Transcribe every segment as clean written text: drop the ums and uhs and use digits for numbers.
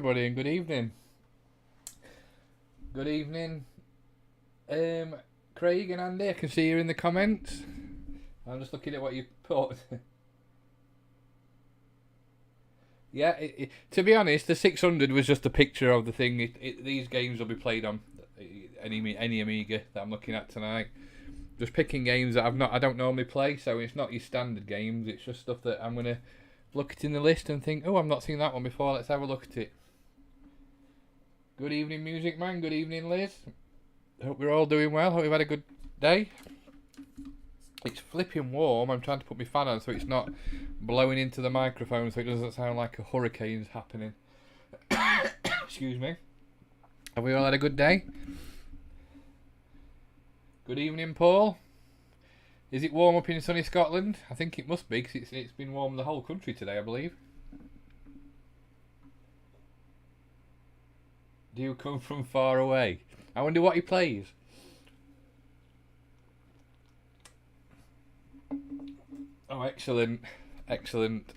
everybody, and good evening. Good evening, Craig and Andy. I can see you in the comments. I'm just looking at what you put. Yeah, to be honest, the 600 was just a picture of the thing. These games will be played on any Amiga that I'm looking at tonight. Just picking games that I don't normally play, so it's not your standard games. It's just stuff that I'm gonna look at in the list and think, oh, I've not seen that one before. Let's have a look at it. Good evening, Music Man. Good evening, Liz. Hope we're all doing well. Hope you've had a good day. It's flipping warm. I'm trying to put my fan on so it's not blowing into the microphone, so it doesn't sound like a hurricane's happening. Excuse me. Have we all had a good day? Good evening, Paul. Is it warm up in sunny Scotland? I think it must be, because it's been warm the whole country today, I believe. Do you come from far away? I wonder what he plays. Oh, excellent. Excellent.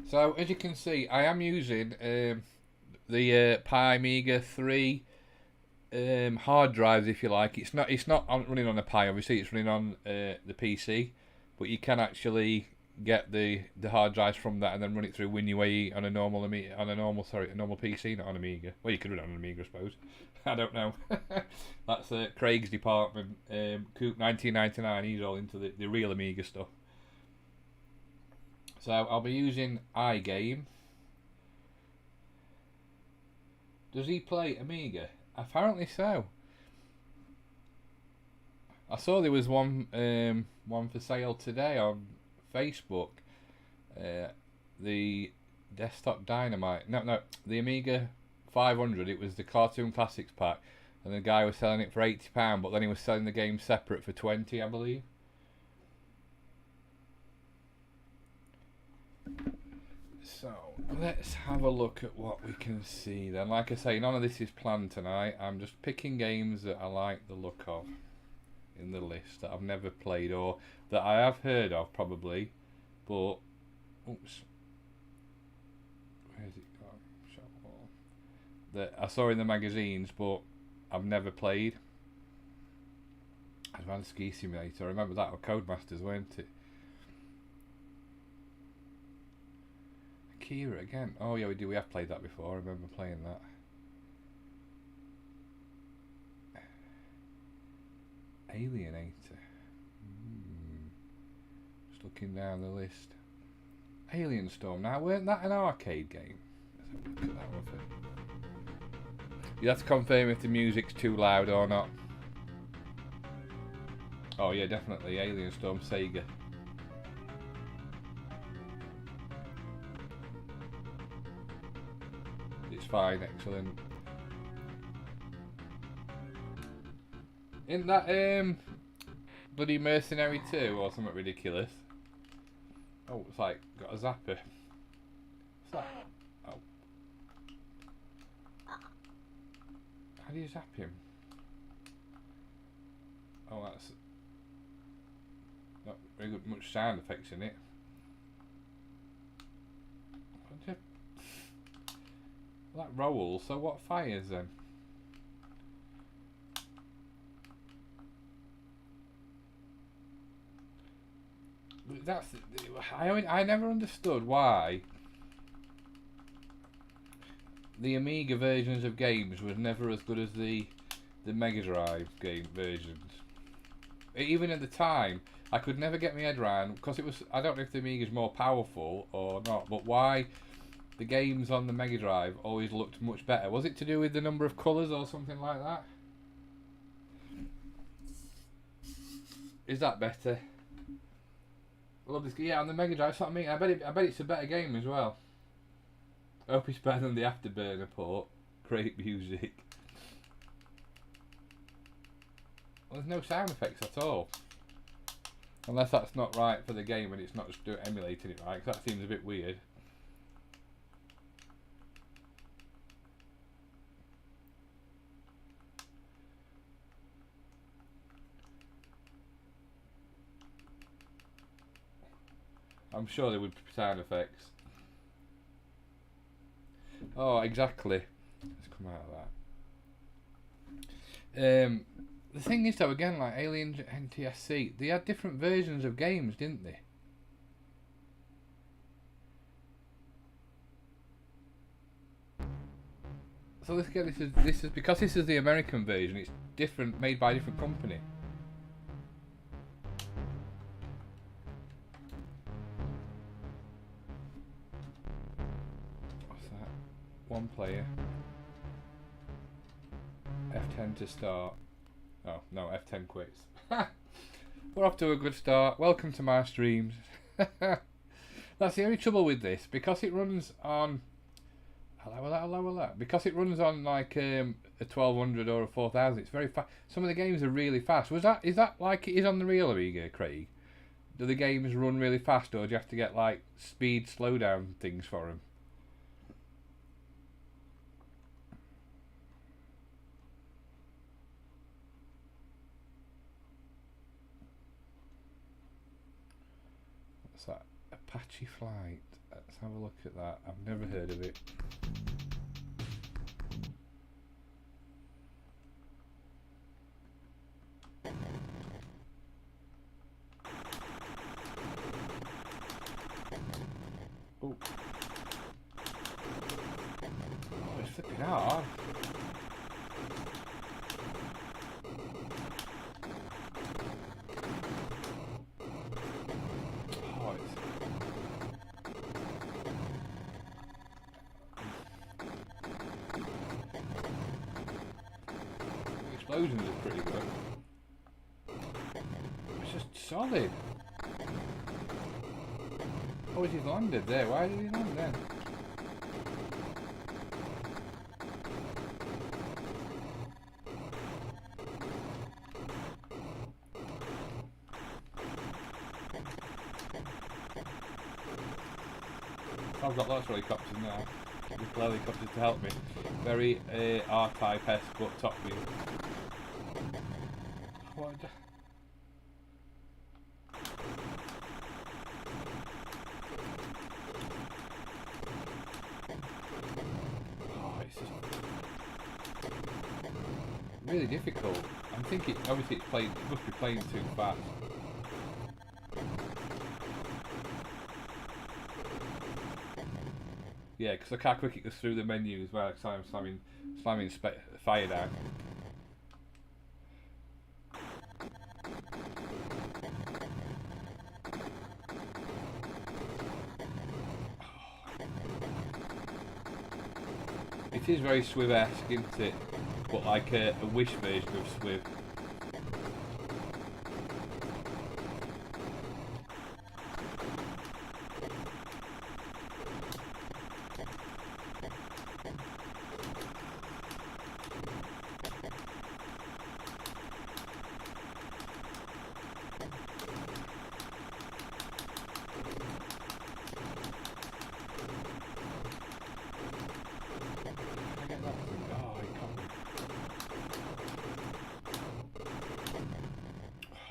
So, as you can see, I am using the Pi Amiga 3 hard drives, if you like. It's not running on a Pi, obviously. It's running on the PC, but you can actually get the hard drives from that and then run it through WinUAE on a normal PC, not on Amiga. Well, you could run it on an Amiga, I suppose. I don't know. That's Craig's department. Coop 1999. He's all into the real Amiga stuff. So I'll be using iGame. Does he play Amiga? Apparently so. I saw there was one for sale today on Facebook. The Desktop Dynamite. No, the Amiga 500. It was the Cartoon Classics pack, and the guy was selling it for £80, but then he was selling the game separate for 20, I believe. So let's have a look at what we can see then. Like I say, none of this is planned tonight. I'm just picking games that I like the look of in the list that I've never played or that I have heard of probably, but oops, where's it gone? That I saw in the magazines but I've never played. Advanced Ski Simulator, I remember that, or Codemasters, weren't it? Kira again. Oh yeah, we have played that before. I remember playing that. Alienator. Just looking down the list. Alien Storm. Now, weren't that an arcade game? Let's have a look at that one first. You have to confirm if the music's too loud or not. Oh yeah, definitely. Alien Storm, Sega. It's fine, excellent. Isn't that bloody Mercenary 2 or something ridiculous? Oh, it's like got a zapper. What's that? Oh. How do you zap him? Oh, that's not very good, much sound effects in it. That rolls, so what fires then? That's I never understood why the Amiga versions of games was never as good as the Mega Drive game versions. Even at the time, I could never get my head around, because it was, I don't know if the Amiga's more powerful or not, but why the games on the Mega Drive always looked much better. Was it to do with the number of colours or something like that? Is that better? I love this. Yeah, on the Mega Drive, that's what I mean. I bet it's a better game as well. I hope it's better than the Afterburner port. Great music. Well, there's no sound effects at all. Unless that's not right for the game and it's not just emulating it right, 'cause that seems a bit weird. I'm sure there would be sound effects. Oh, exactly. Let's come out of that. The thing is, though, again, like Alien NTSC, they had different versions of games, didn't they? So let's get this is because this is the American version. It's different, made by a different company. What's that? One player. F10 to start. Oh no, F10 quits. We're off to a good start. Welcome to my streams. That's the only trouble with this, because it runs on. Allow that. Because it runs on like a 1200 or a 4000, it's very fast. Some of the games are really fast. Is that like it is on the real Amiga, Craig? Do the games run really fast, or do you have to get like speed slowdown things for them? What's that? Apache Flight. Let's have a look at that. I've never heard of it. Oh, it's flipping hard. Oh, the explosions are pretty good. It's just solid. Oh, he's landed there. Why did he land then? I've got lots of helicopters now. Just helicopters to help me. Very R-Type-esque, but top view. What? Oh, it's just really difficult. I'm thinking, obviously, it must be playing too fast. Yeah, because look how quick it goes through the menu as well. Because I'm slamming fire down. It is very Swiv-esque, isn't it? But like a Wish version of Swiv.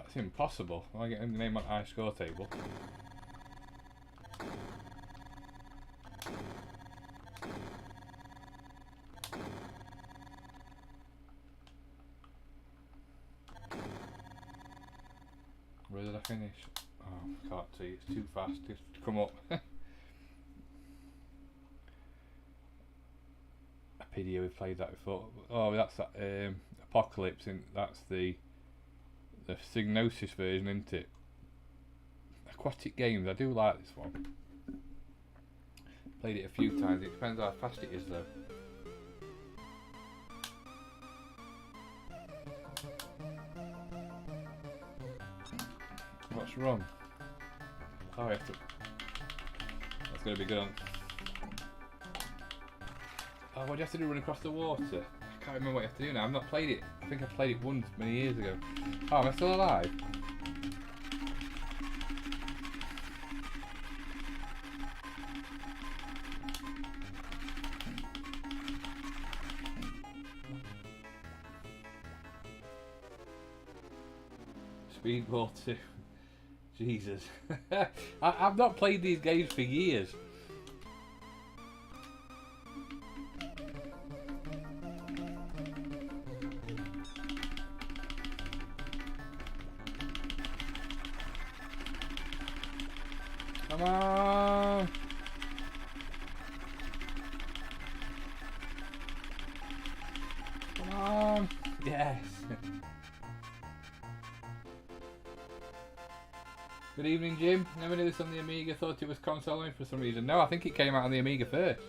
It's impossible. I get him the name on high score table. Where did I finish? Oh, I can't see. It's too fast to come up. A video we played that before. Oh, that's that Apocalypse. That's the Psygnosis version, isn't it? Aquatic Games, I do like this one. Played it a few times. It depends how fast it is though. What's wrong? Oh, I have to. That's gonna be good. Oh, what do you have to do? Run across the water? I can't remember what you have to do now. I've not played it. I think I played it once many years ago. Oh, am I still alive? Speedball 2. Jesus. I've not played these games for years. Come on. Come on. Yes. Good evening, Jim. Never knew this on the Amiga. Thought it was console only for some reason. No, I think it came out on the Amiga first.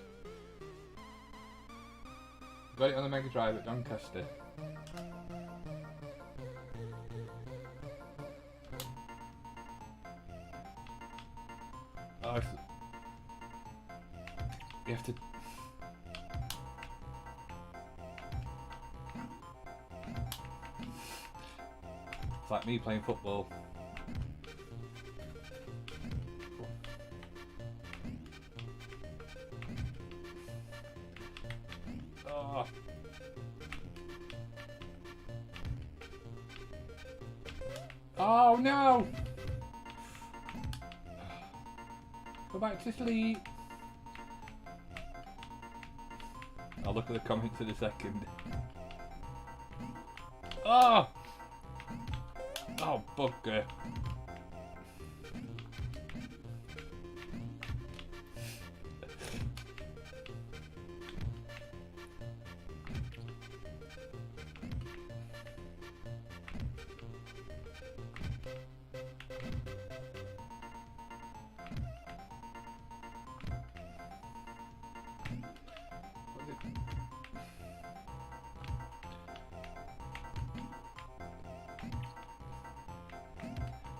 Got it on the Mega Drive at Doncaster. Oh, you have to. It's like me playing football. Oh. Oh no! Go back to sleep. I'll look at the comments in a second. Oh! Oh, bugger.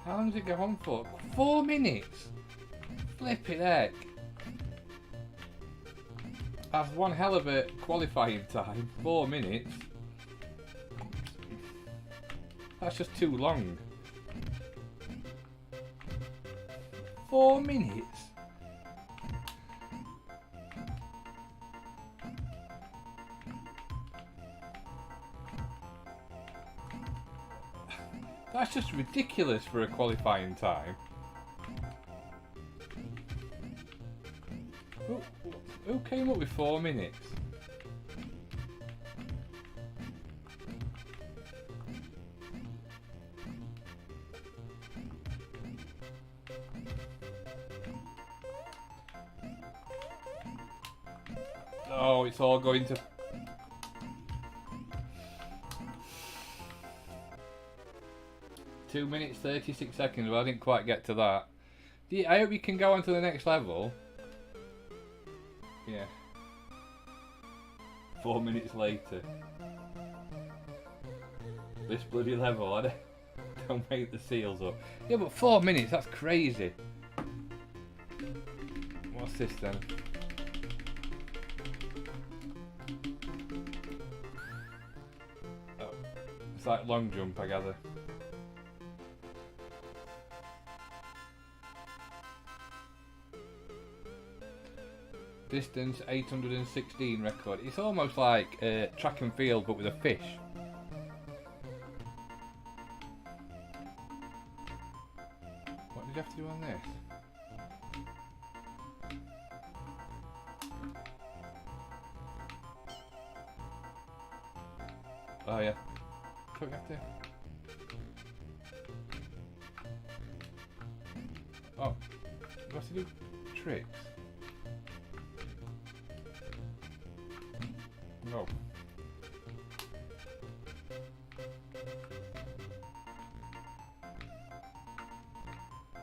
How long does it go on for? 4 minutes? Flipping heck. That's one hell of a qualifying time. 4 minutes. That's just too long. 4 minutes? That's just ridiculous for a qualifying time. Who came up with 4 minutes? Oh, it's all going to... Two minutes 36 seconds. Well, I didn't quite get to that. I hope you can go on to the next level. Yeah. 4 minutes later. This bloody level, I don't make the seals up. Yeah, but 4 minutes, that's crazy. What's this then? Oh, it's like long jump, I gather. Distance 816 record. It's almost like track and field but with a fish. What did you have to do on this? Oh yeah. What do you have to... Oh. You have to do tricks. No.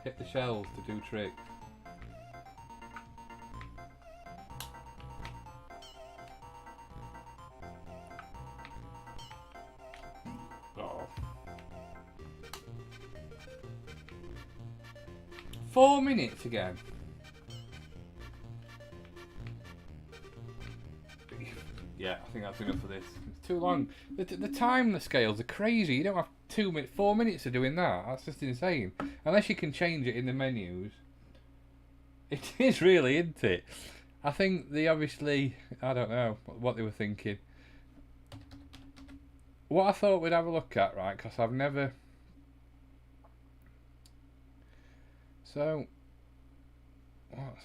Hit the shells to do tricks. Oh. 4 minutes again. Yeah, I think that's enough of this. It's too long. The time scales are crazy. You don't have 4 minutes of doing that. That's just insane. Unless you can change it in the menus. It is really, isn't it? I think they obviously... I don't know what they were thinking. What I thought we'd have a look at, right, because I've never... So... What?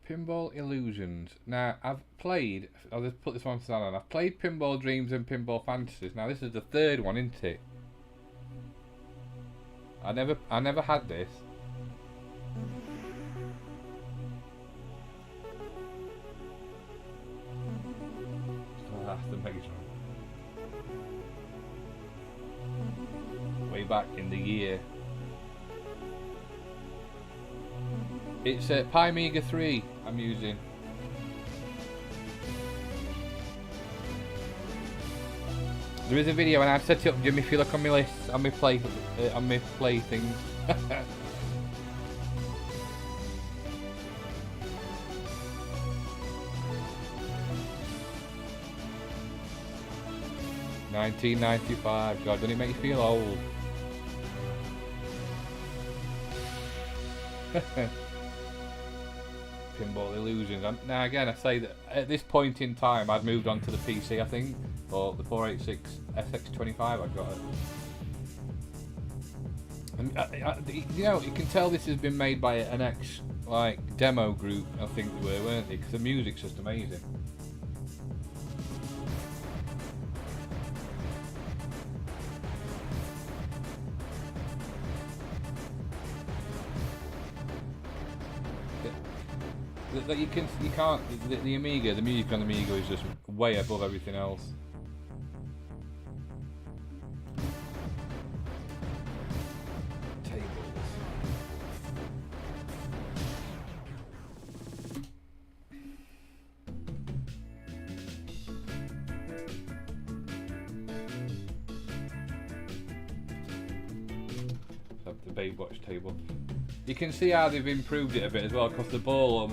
Pinball Illusions. Now, I've played, I'll just put this one on. I've played Pinball Dreams and Pinball Fantasies. Now, this is the third one, isn't it? I never had this. Oh, that's the Mega Drive. Way back in the year. It's a Amiga 3 I'm using. There is a video and I've set it up, Jimmy, if you look on my list, on my play things. $19.95. God, doesn't it make you feel old? Pinball Illusions. Now again, I say that at this point in time I'd moved on to the PC, I think, or the 486 SX25 I got it. And you know, you can tell this has been made by an ex demo group, I think they were, weren't they? Because the music's just amazing. That you can't. The Amiga, the music on the Amiga is just way above everything else. Tables. The Baywatch table. You can see how they've improved it a bit as well, because the ball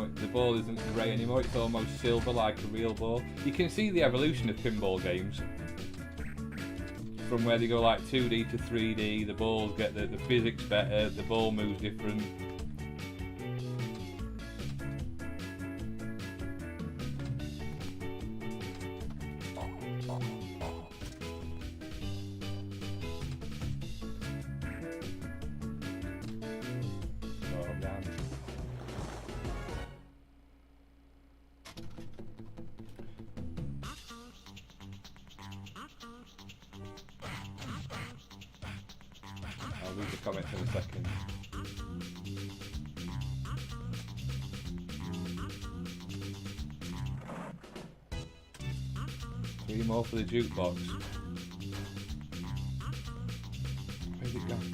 isn't grey anymore, it's almost silver like a real ball. You can see the evolution of pinball games. From where they go like 2D to 3D, the balls get the physics better, the ball moves different. I'll read the comments in a second. Three more for the jukebox. Where's it gone?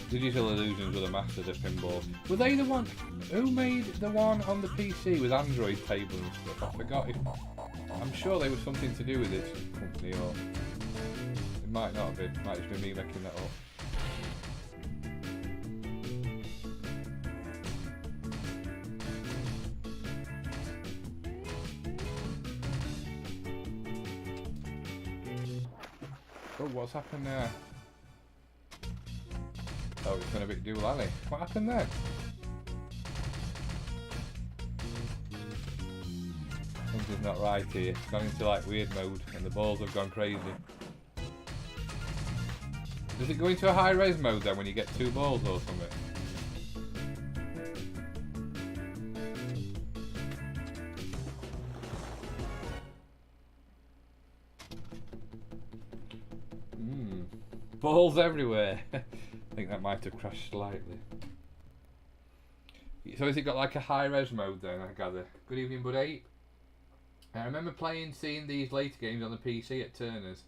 Digital Illusions were the masters at pinball. Were they the one? Who made the one on the PC with Android table and stuff? I forgot. I'm sure there was something to do with this company, or it might not have been. It might have just been me making that up. Oh, what's happened there? Oh, it's gone a bit doolally. What happened there? Something's not right here. It's gone into like weird mode and the balls have gone crazy. Does it go into a high res mode then when you get two balls or something? Balls everywhere. I think that might have crashed slightly. So has it got like a high res mode then, I gather? Good evening, buddy. I remember seeing these later games on the PC at Turner's.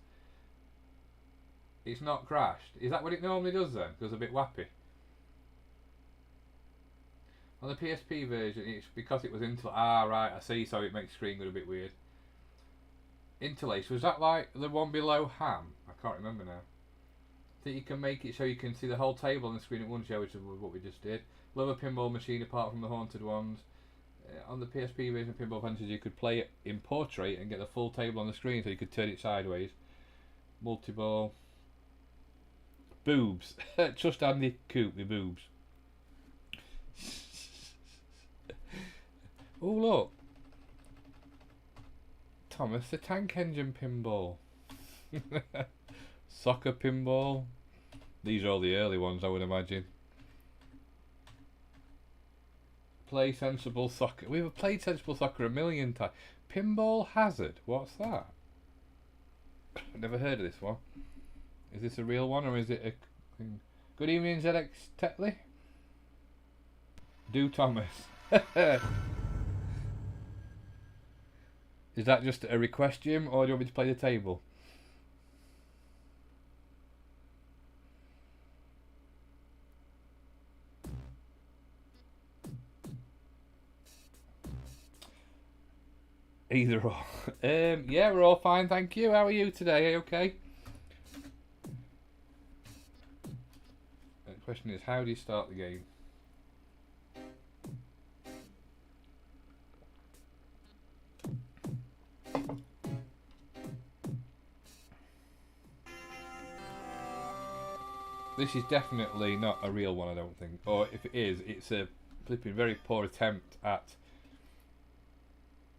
It's not crashed. Is that what it normally does then? It goes a bit wappy. On the PSP version, it's because it was right, I see, so it makes screen go a bit weird. Interlace, was that like the one below Ham? I can't remember now. I think you can make it so you can see the whole table on the screen at once, which is what we just did. Love a pinball machine apart from the haunted ones. On the PSP version of Pinball Fantasies, you could play it in portrait and get the full table on the screen, so you could turn it sideways. Multi-ball. Boobs. Trust Andy Coop, the boobs. Oh, look. Thomas the Tank Engine pinball. Soccer pinball. These are all the early ones, I would imagine. Play Sensible Soccer. We've played Sensible Soccer a million times. Pinball Hazard. What's that? I've never heard of this one. Is this a real one or is it a thing? Good evening, ZX Tetley. Do Thomas. Is that just a request, Jim, or do you want me to play the table? Either or. Yeah, we're all fine, thank you. How are you today? Are you okay? The question is, how do you start the game? This is definitely not a real one, I don't think. Or if it is, it's a flipping very poor attempt at...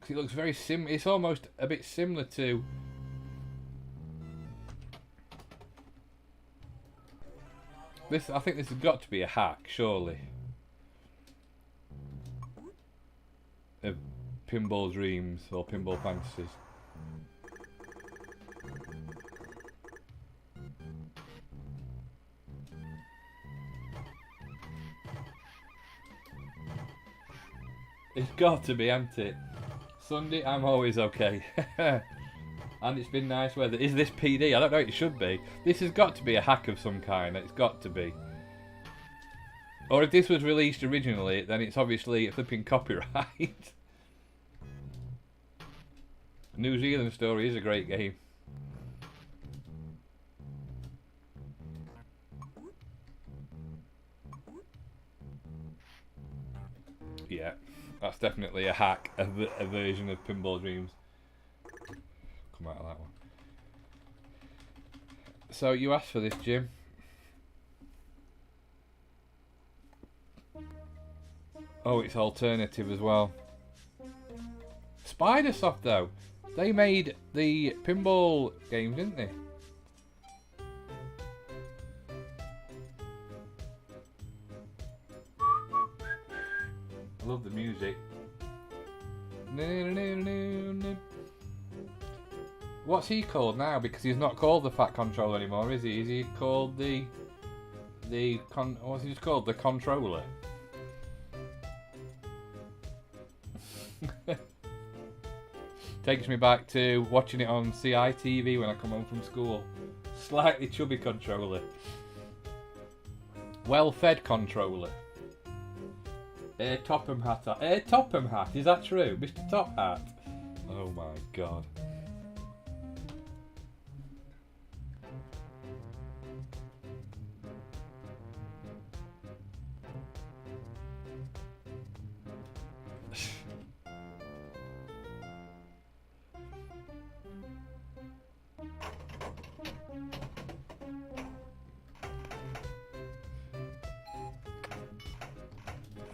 Cause it looks very it's almost a bit similar to... This, I think this has got to be a hack, surely. Of Pinball Dreams or Pinball Fantasies. It's got to be, hasn't it? Sunday, I'm always okay. And it's been nice weather. Is this PD? I don't know, it should be. This has got to be a hack of some kind. It's got to be. Or if this was released originally, then it's obviously a flipping copyright. New Zealand Story is a great game. Yeah. That's definitely a hack, a version of Pinball Dreams. Come out of that one. So you asked for this, Jim. Oh, it's alternative as well. Spidersoft though, they made the pinball games, didn't they? I love the music. What's he called now? Because he's not called the Fat Controller anymore, is he? Is he called what's he just called? The Controller. Takes me back to watching it on CITV when I come home from school. Slightly chubby controller. Well-fed controller. Topham Hat. Topham Hat, is that true? Mr. Top Hat. Oh my god.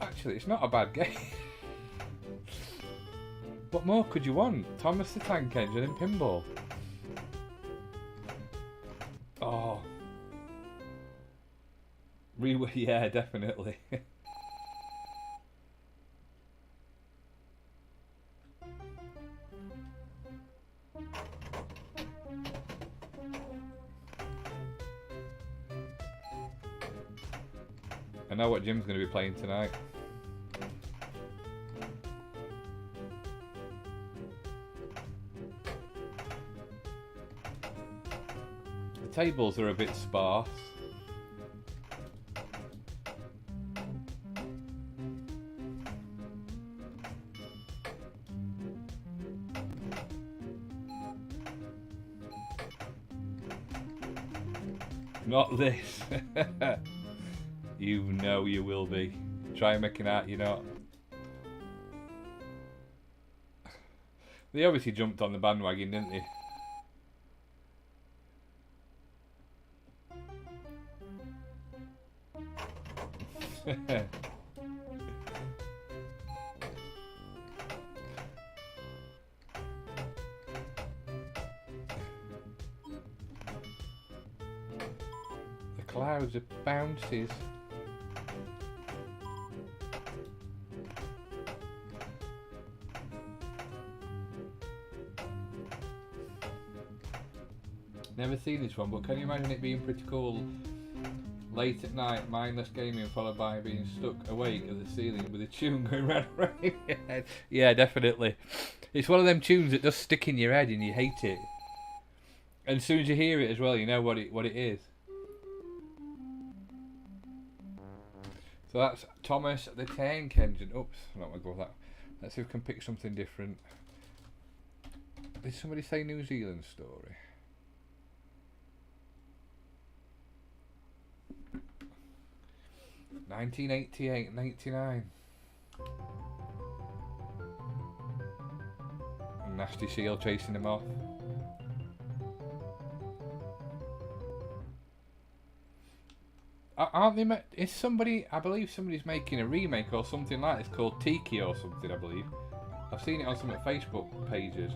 Actually, it's not a bad game. What more could you want? Thomas the Tank Engine and pinball. Oh. Yeah, definitely. I know what Jim's going to be playing tonight. The tables are a bit sparse. Not this. You know you will be. Try making out you're not. They obviously jumped on the bandwagon, didn't they? clouds of bounces. Never seen this one, but can you imagine it being pretty cool? Late at night, mindless gaming followed by being stuck awake at the ceiling with a tune going round around your head. Yeah, definitely. It's one of them tunes that does stick in your head and you hate it. And as soon as you hear it as well, you know what it is. So that's Thomas the Tank Engine. Oops, I'm not going to go with that. Let's see if we can pick something different. Did somebody say New Zealand story? (1988 and 89). Nasty seal chasing him off. Aren't they? Is somebody? I believe somebody's making a remake or something like this called Tiki or something. I believe. I've seen it on some Facebook pages.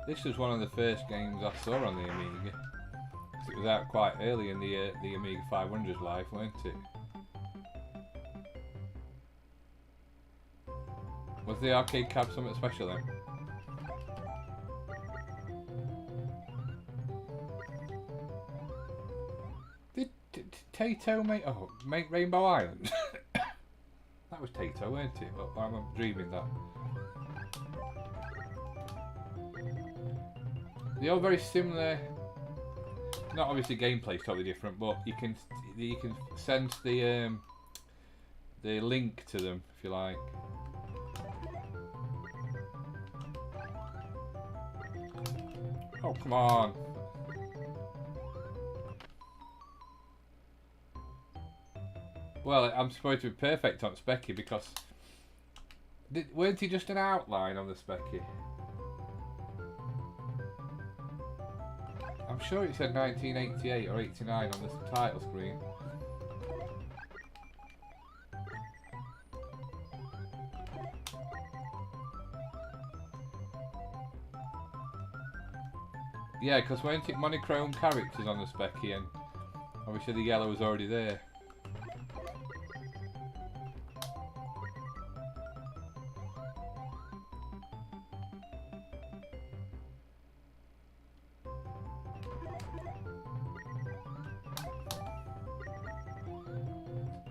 This was one of the first games I saw on the Amiga. It was out quite early in the Amiga 500's life, weren't it? Was the arcade cab something special then? Did Tato make Rainbow Island? That was Tato, weren't it? Well, I'm dreaming that. They're all very similar. Not obviously gameplay's totally different, but you can sense the link to them if you like. Oh come on! Well, I'm supposed to be perfect on Specky because weren't he just an outline on the Specky? I'm sure it said 1988 or 89 on the title screen. Yeah, because weren't it monochrome characters on the Specky, and obviously the yellow was already there.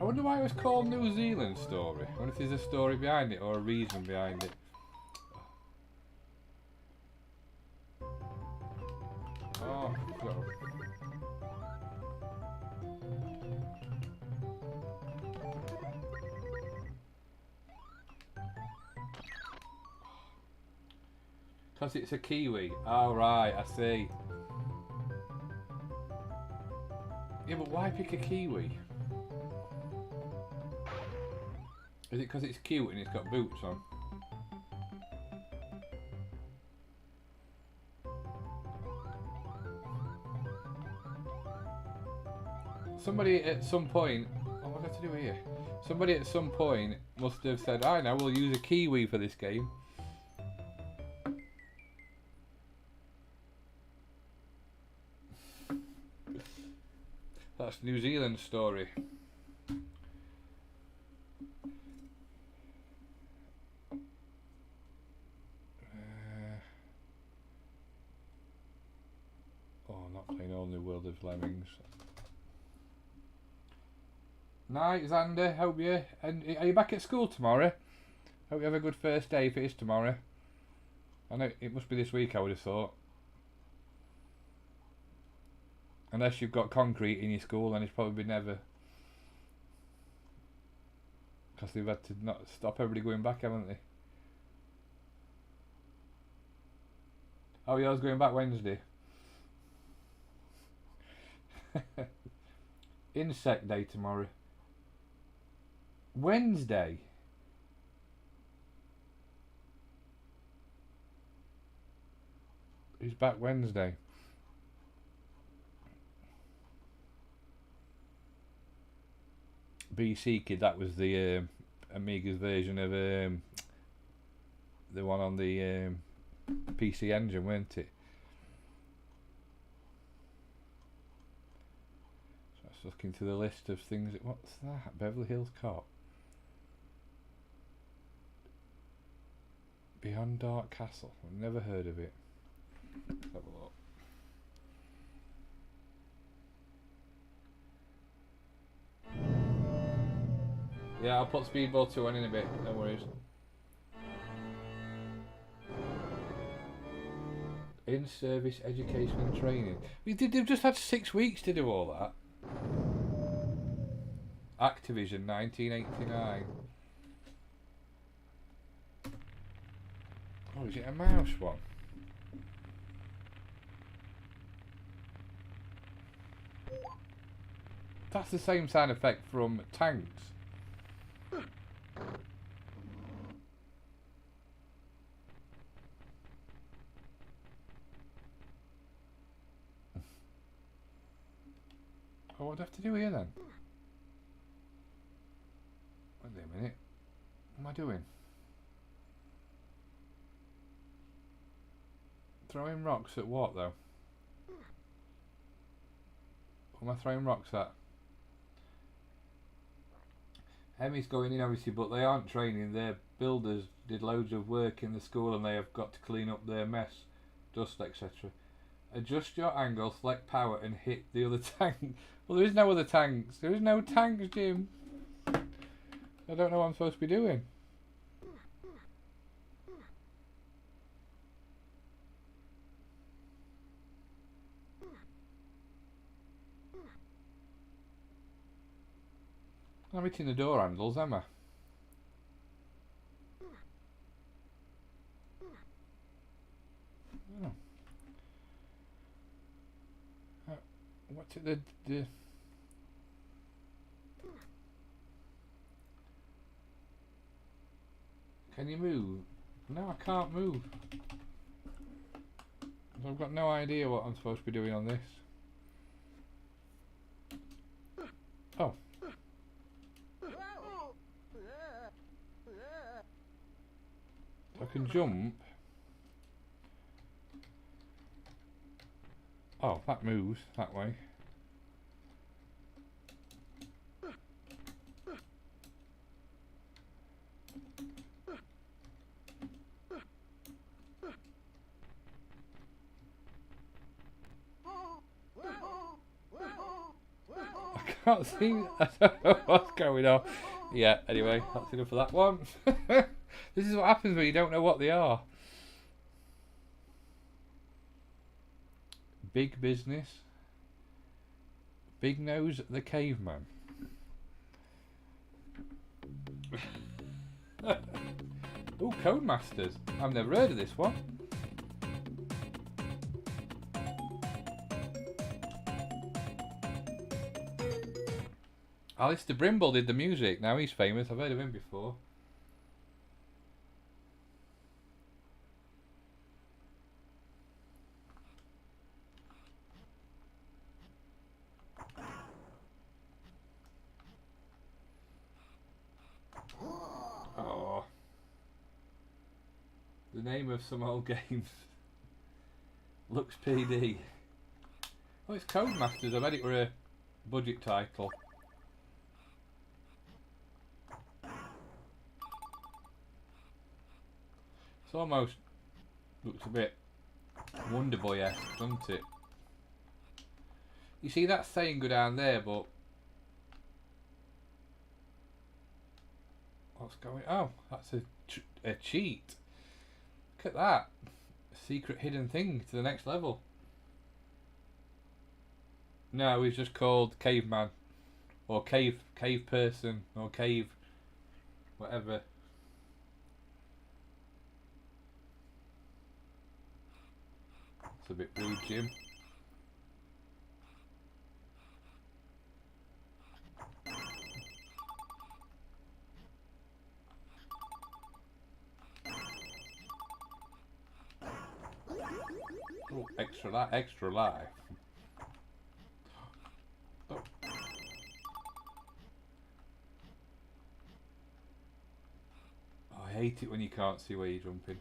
I wonder why it was called New Zealand Story. I wonder if there's a story behind it or a reason behind it. Oh, God. Because it's a Kiwi. Oh, right, I see. Yeah, but why pick a Kiwi? Is it because it's cute and it's got boots on? Somebody at some point... Oh, what do I have to do here? Somebody at some point must have said, I know, we'll use a Kiwi for this game. That's New Zealand Story. Not playing Only World of Lemmings. Night, Xander. Hope you. And are you back at school tomorrow? Hope you have a good first day if it is tomorrow. I know it must be this week, I would have thought. Unless you've got concrete in your school, then it's probably never. Because they've had to not stop everybody going back, haven't they? Oh, yours going back Wednesday. Insect Day tomorrow. Wednesday. He's back Wednesday. BC Kid, that was the Amiga's version of the one on the PC Engine, weren't it? So I was looking through the list of things. What's that? Beverly Hills Cop. Beyond Dark Castle. I've never heard of it. Let's have a look. Yeah, I'll put Speedball 2 on in a bit, no worries. In-service education and training. They've just had 6 weeks to do all that. Activision, 1989. Oh, is it a mouse one? That's the same sound effect from Tanks. Oh, what do I have to do here then? Wait a minute. What am I doing? Throwing rocks at what though? What am I throwing rocks at? Emmy's going in obviously, but they aren't training. Their builders did loads of work in the school and they have got to clean up their mess, dust, etc. Adjust your angle, select power and hit the other tank. Well, there is no other tanks. There is no tanks, Jim. I don't know what I'm supposed to be doing. I'm hitting the door handles, am I? Oh. What's it the Can you move? No, I can't move. So I've got no idea what I'm supposed to be doing on this. Oh. I can jump. Oh, that moves that way. I can't see. I don't know what's going on. Yeah, anyway, that's enough of that one. This is what happens when you don't know what they are. Big Business. Big Nose the Caveman. Ooh, Codemasters. I've never heard of this one. Alistair Brimble did the music. Now he's famous. I've heard of him before. Oh. The name of some old games. Lux PD. Oh, it's Codemasters. I bet it were a budget title. It's almost looks a bit Wonder Boy-esque, doesn't it? You see that saying go down there, but what's going? Oh, that's a cheat. Look at that, a secret hidden thing to the next level. No, he's just called Caveman, or cave person, or cave, whatever. A bit rude, Jim. Oh, extra life. Oh. Oh, I hate it when you can't see where you're jumping.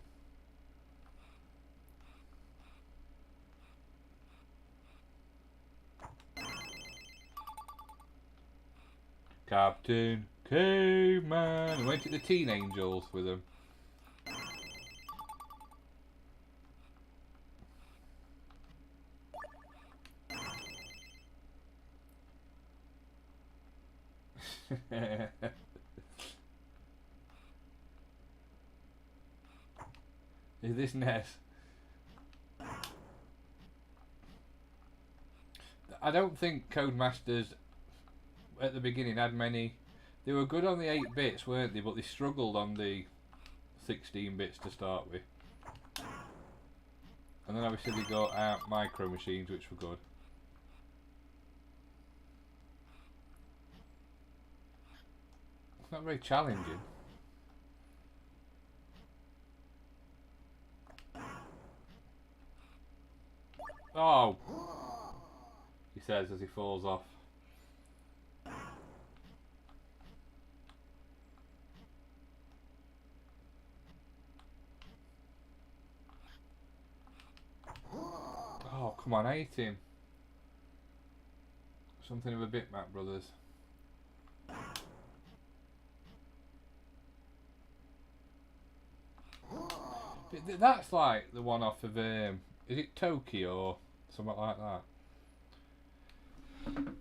Captain Caveman. Went to the Teen Angels with him. Is this Ness? I don't think Codemasters at the beginning had many. They were good on the 8 bits, weren't they? But they struggled on the 16 bits to start with. And then obviously they got out micro machines, which were good. It's not very challenging. Oh! He says as he falls off. Oh, come on, I hate him. Something of a Bitmap Brothers. That's like the one off of, is it Tokyo or something like that?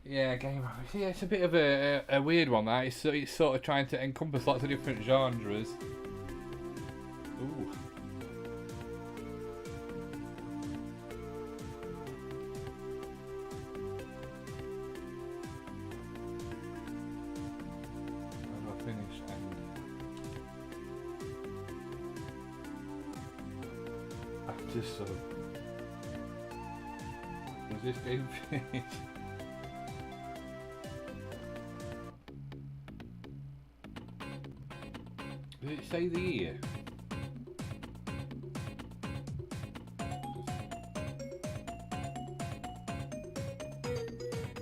Yeah, game. Yeah, it's a bit of a weird one. That it's sort of trying to encompass lots of different genres. Ooh. How do I finish? After sub. Was this game finished? Did it say the year?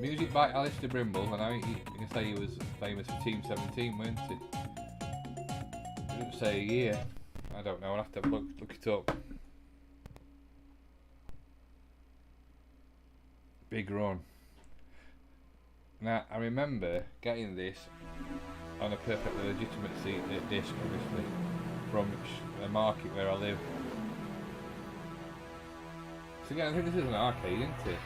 Music by Alistair Brimble, and I can say he was famous for Team 17, weren't he? It didn't say a year. I don't know, I'll have to have look it up. Big run. Now, I remember getting this on a perfectly legitimate disc, obviously, from a market where I live. So again, I think this is an arcade, isn't it?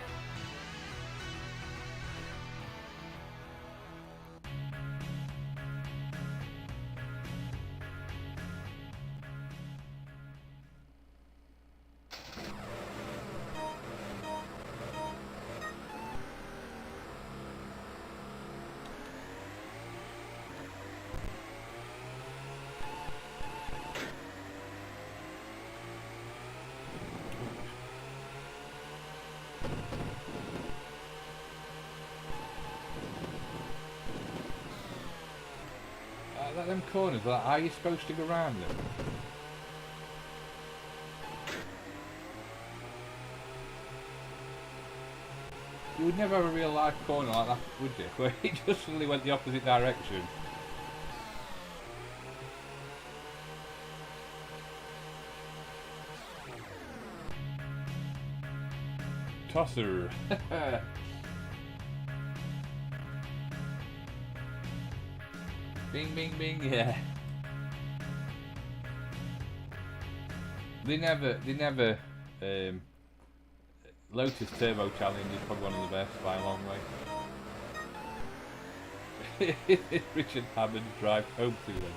Like them corners, like, are you supposed to go around them? You would never have a real life corner like that, would you? Where it just suddenly went the opposite direction. Tosser. Bing, bing, bing, yeah. They never, Lotus Turbo Challenge is probably one of the best by a long way. Richard Hammond drive home to Lincoln.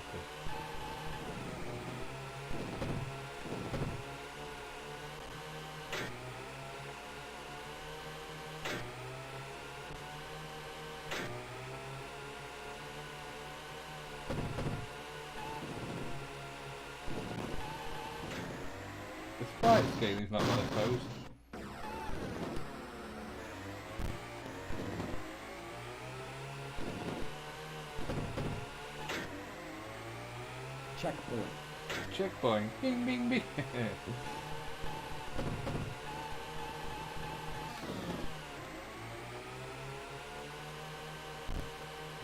The sprite scaling is not well exposed. Checkpoint. Checkpoint. Bing, bing, bing.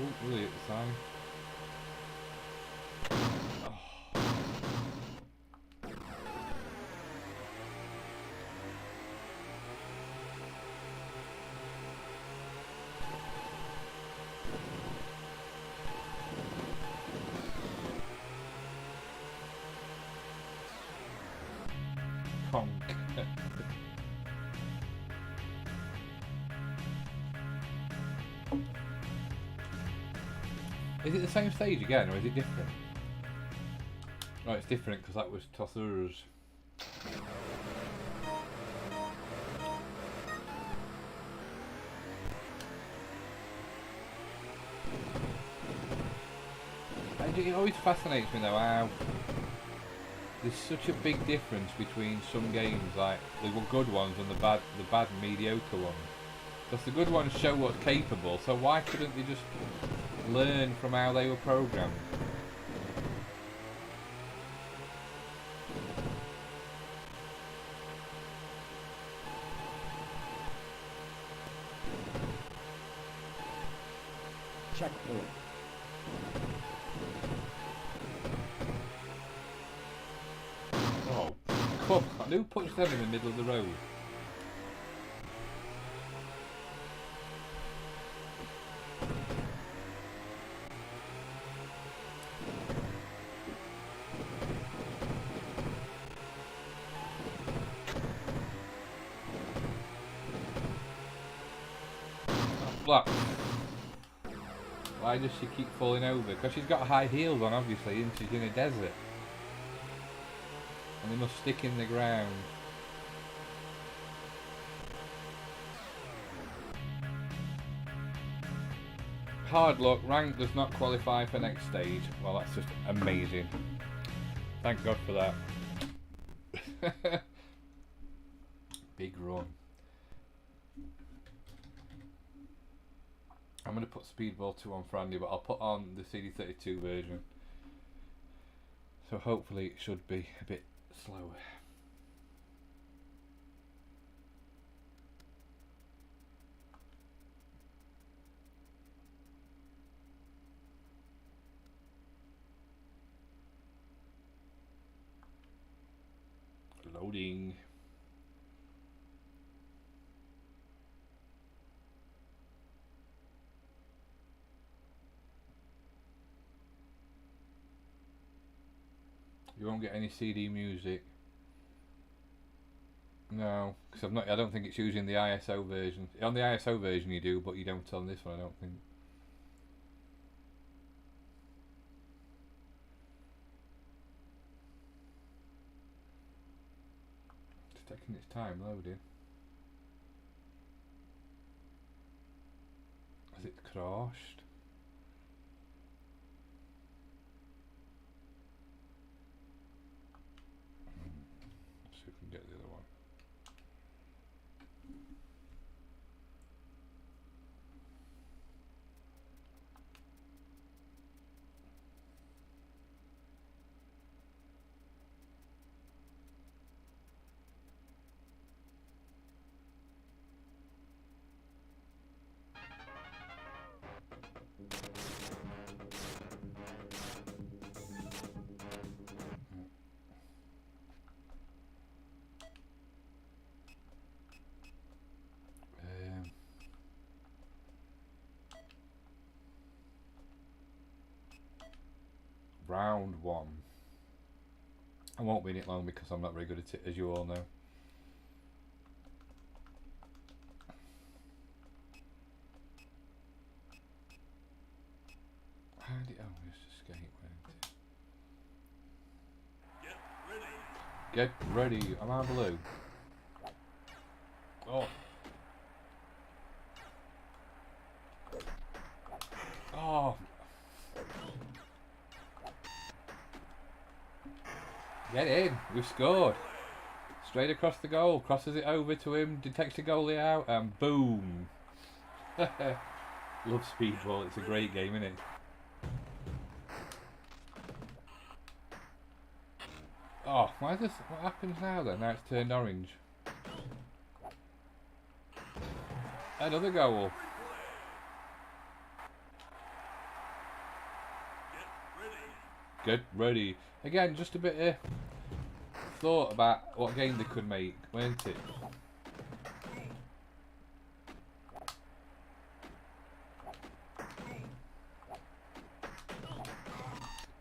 Oh, really at the sign. Conk. Is it the same stage again, or is it different? Oh, it's different because that was Tothers. It always fascinates me though how there's such a big difference between some games, like the good ones and the bad and mediocre ones. Because the good ones show what's capable, so why couldn't they just learn from how they were programmed? Checkpoint. Oh, come on, who puts them in the middle of the road? Black. Why does she keep falling over? Because she's got high heels on, obviously, and she's in a desert. And they must stick in the ground. Hard luck, rank does not qualify for next stage. Well, that's just amazing. Thank God for that. Big run. I'm going to put Speedball 2 on for Andy, but I'll put on the CD32 version. So hopefully it should be a bit slower. Loading. You won't get any CD music. No, because I don't think it's using the ISO version. On the ISO version you do, but you don't on this one, I don't think. It's taking its time loading. Has it crashed? Let's see if we can get the other one. Round one. I won't be in it long because I'm not very good at it, as you all know. How did it? Oh, just escape. Get ready. Am I blue? Oh. Oh. Get in. We've scored. Straight across the goal. Crosses it over to him. Detects the goalie out. And boom. Love Speedball. It's a great game, isn't it? Oh, why is this? What happens now then? Now it's turned orange. Another goal. Get ready. Again, just a bit of thought about what game they could make, weren't it?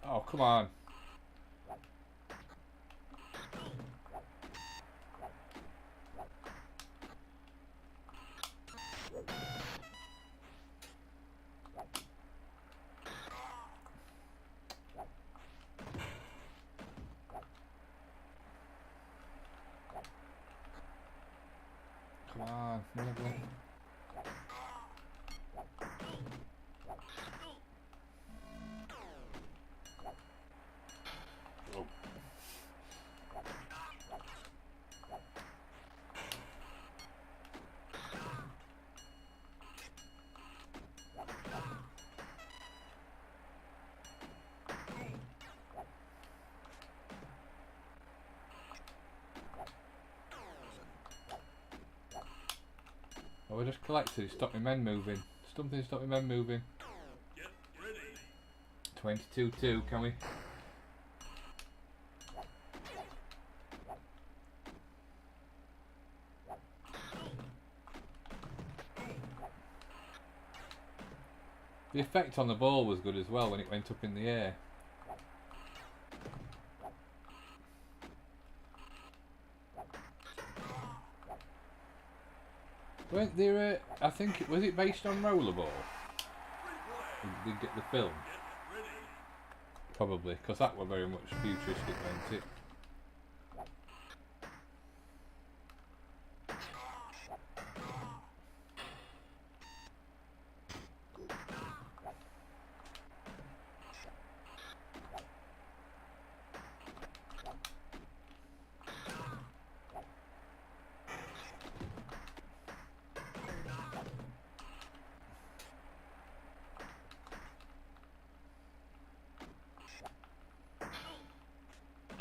Oh, come on. Come on, lovely. Oh. Oh, I just collected it. Stop me men moving. Something stop me men moving. Get ready. 22-2, can we? The effect on the ball was good as well when it went up in the air. Weren't there I think was it based on Rollerball? Did you get the film? Get ready. Probably, because that were very much futuristic, wasn't it?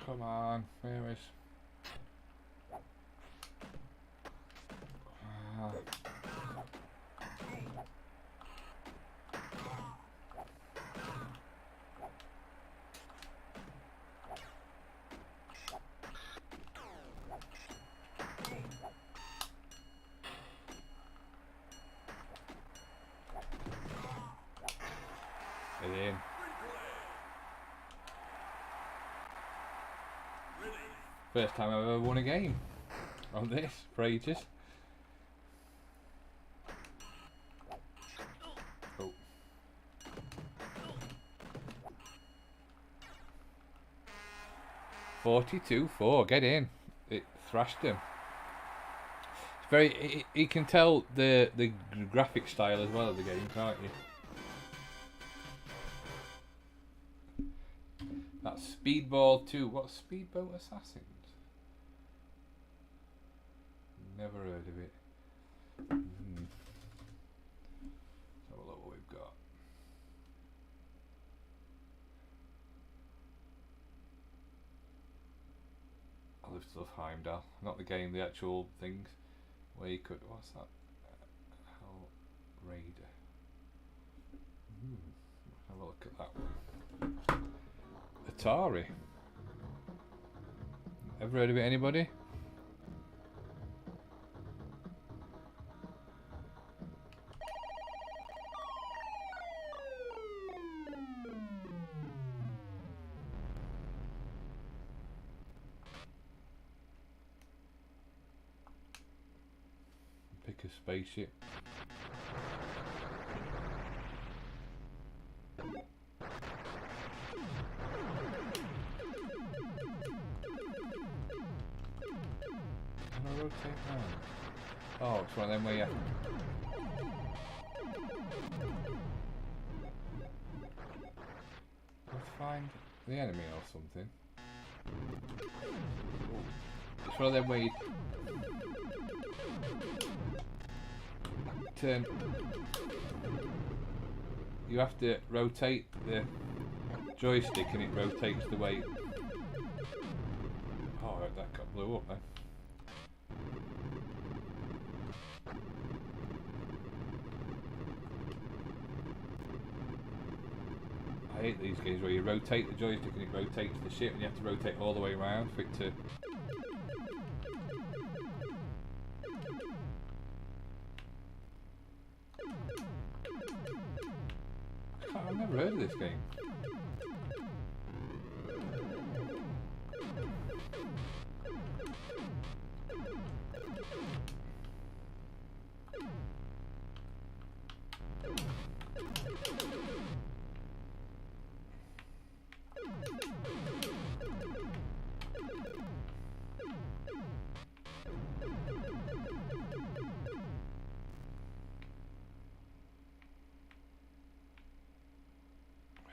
Come on, where is... Ah. Get in. First time I've ever won a game on this for ages. Oh. $42-4, get in. It thrashed him. It's very. You can tell the graphic style as well of the game, can't you? That's Speedball 2. What's Speedboat Assassins? Never heard of it. Let's have a look what we've got. I live to love Heimdall. Not the game, the actual things. Where you could... What's that? Hell Raider. Have a look at that one. Atari. Ever heard of it, anybody? Pick a spaceship. Can I rotate round? Oh, it's one of them where you... Let's find the enemy or something. Ooh. It's one of them where you... turn... You have to rotate the joystick and it rotates the way... Oh, that got blew up then. I hate these games where you rotate the joystick and it rotates the ship and you have to rotate all the way around for it to... I've never heard of this game.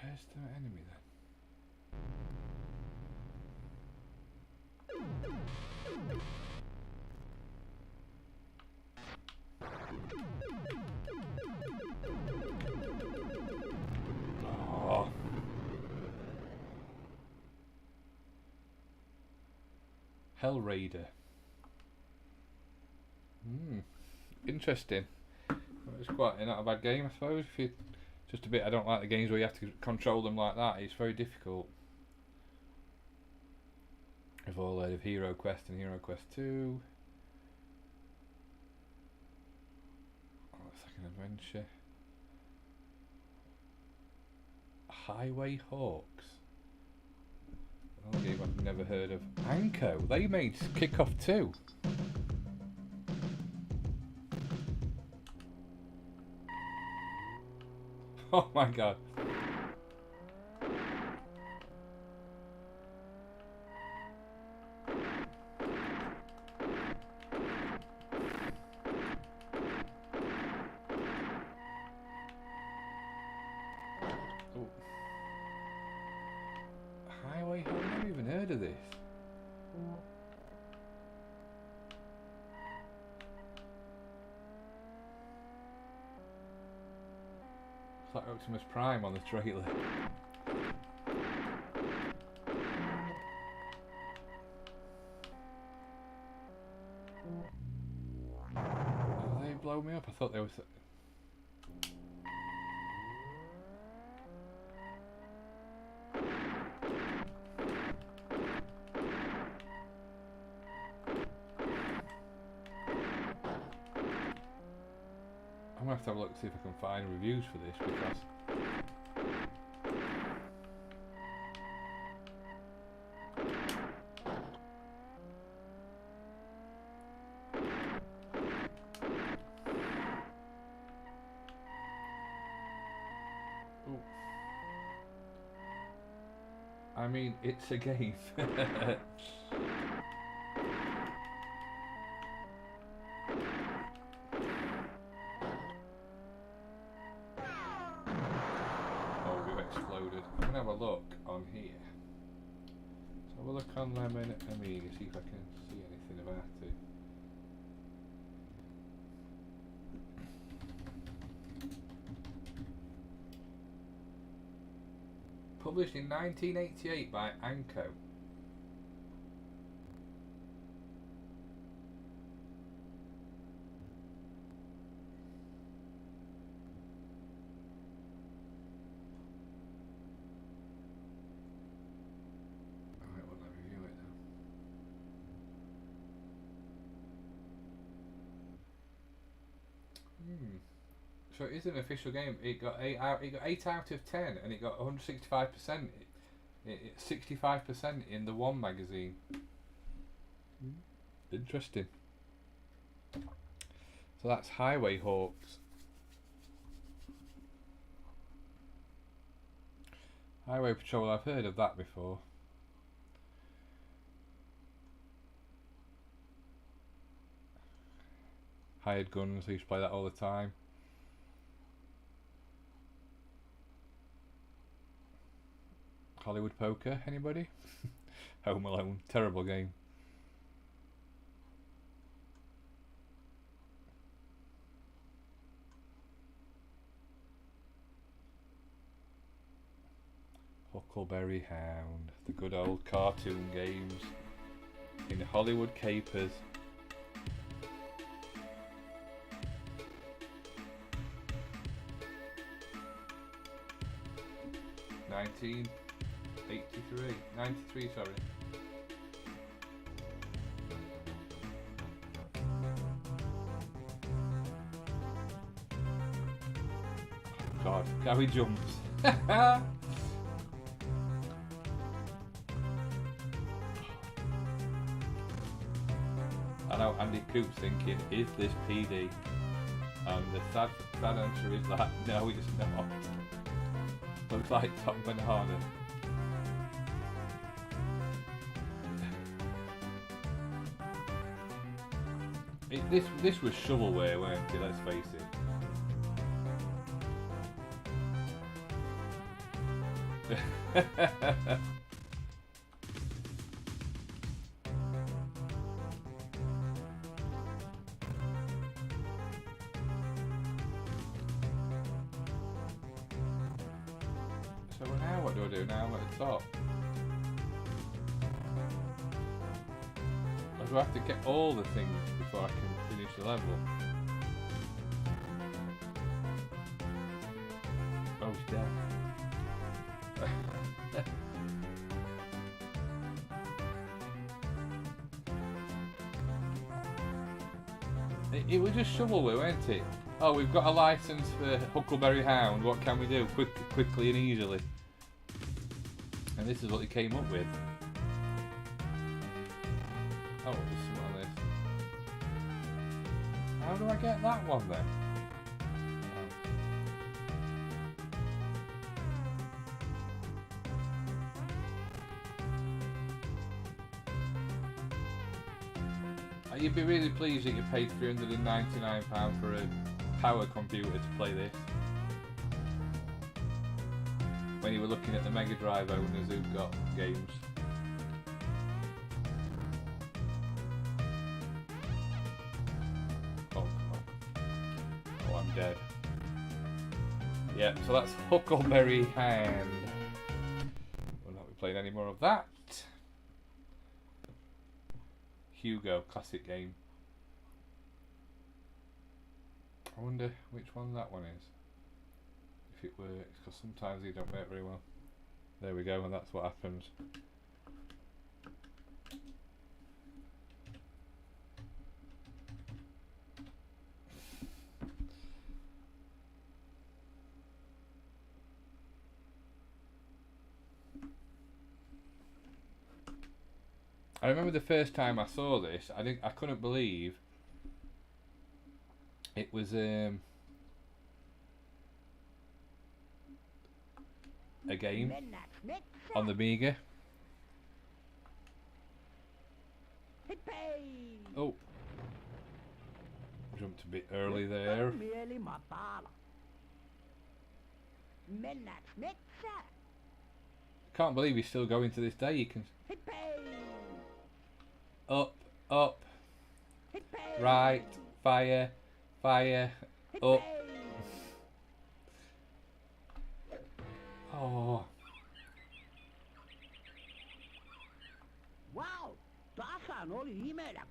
Where's the enemy then? Oh. Hell Raider. Interesting. It's quite not a bad game, I suppose. If you just a bit, I don't like the games where you have to control them like that. It's very difficult. I've all heard of Hero Quest and Hero Quest 2. Oh, it's like an adventure. Highway Hawks. Another game I've never heard of. Anko. They made Kickoff 2. Oh my god. Oh. Highway, I've never even heard of this. It's like Optimus Prime on the trailer. Oh, they blow me up. I thought they were. I'm gonna have to have a look see if I can find reviews for this because ooh. I mean, it's a game. Exploded. I'm gonna have a look on here. So have a look on Amiga, see if I can see anything about it. Published in 1988 by Anko. So it is an official game. It got 8 out of 10, and it got 165%. It's 65% in the One magazine. Interesting. So that's Highway Hawks. Highway Patrol. I've heard of that before. Hired Guns. I used to play that all the time. Hollywood Poker, anybody? Home Alone, terrible game. Huckleberry Hound, the good old cartoon games in Hollywood Capers. 1983. 93, sorry. God, Gary jumps. I know Andy Coop's thinking, is this PD? And the sad answer is that no, it's not. Looks like Tom Bernardo. This was shovelware, weren't it? Let's face it. So now what do I do? Now I'm at the top. Or do I have to get all the things before I can finish the level? Oh, he's dead. It was just shovelware, weren't it? Oh, we've got a license for Huckleberry Hound. What can we do? Quickly and easily. And this is what they came up with. Oh, there's some on this. How do I get that one then? You'd be really pleased that you paid £399 for a power computer to play this. When you were looking at the Mega Drive owners who've got games. Oh, come on. Oh, I'm dead. Yeah, so that's Huckleberry Hound. We'll not be playing any more of that. Hugo, classic game. I wonder which one that one is. If it works, because sometimes they don't work very well. There we go, and that's what happens. I remember the first time I saw this, I couldn't believe it was a game on the Amiga. Oh, jumped a bit early there. Can't believe he's still going to this day. You can up, right, fire, up. Oh. Wow, tasa no email a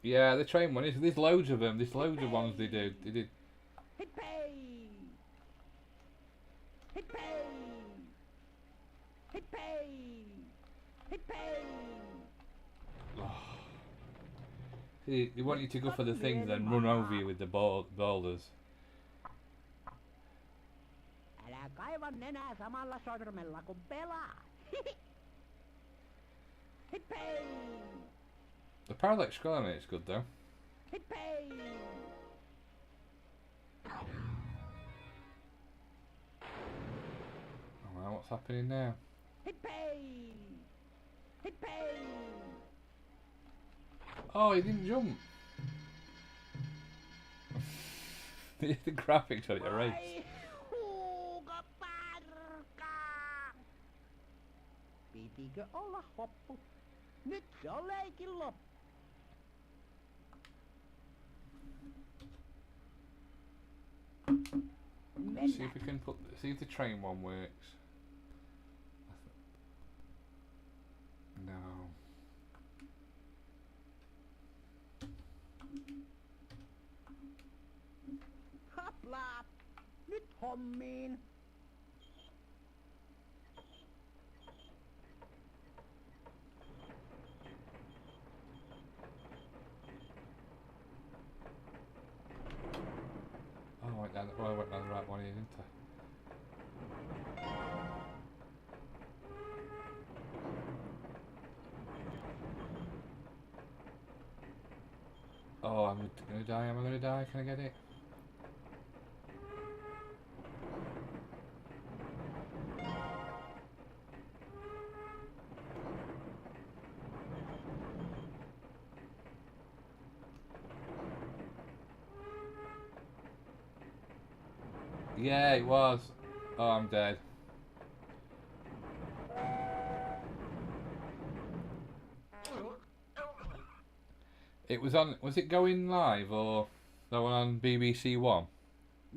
Yeah, the train one is. There's loads of them. There's loads of ones they do. They did. Oh. See, they want you to go for the things and run over you with the boulders. Älä kaiva nenää samalla sormella kun pelaa. The parallax scroll on it is good though. Oh well, what's happening now? Oh, he didn't jump. The graphics on it are race. Pitikö olla hoppu? Nyt se on leikin loppu. See if we can see if the train one works. No. Hopla! humming. Oh, I went down the right one here, didn't I? Oh, I'm gonna die. Am I gonna die? Can I get it? Yeah, it was. Oh, I'm dead. It was on. Was it going live or that one on BBC One?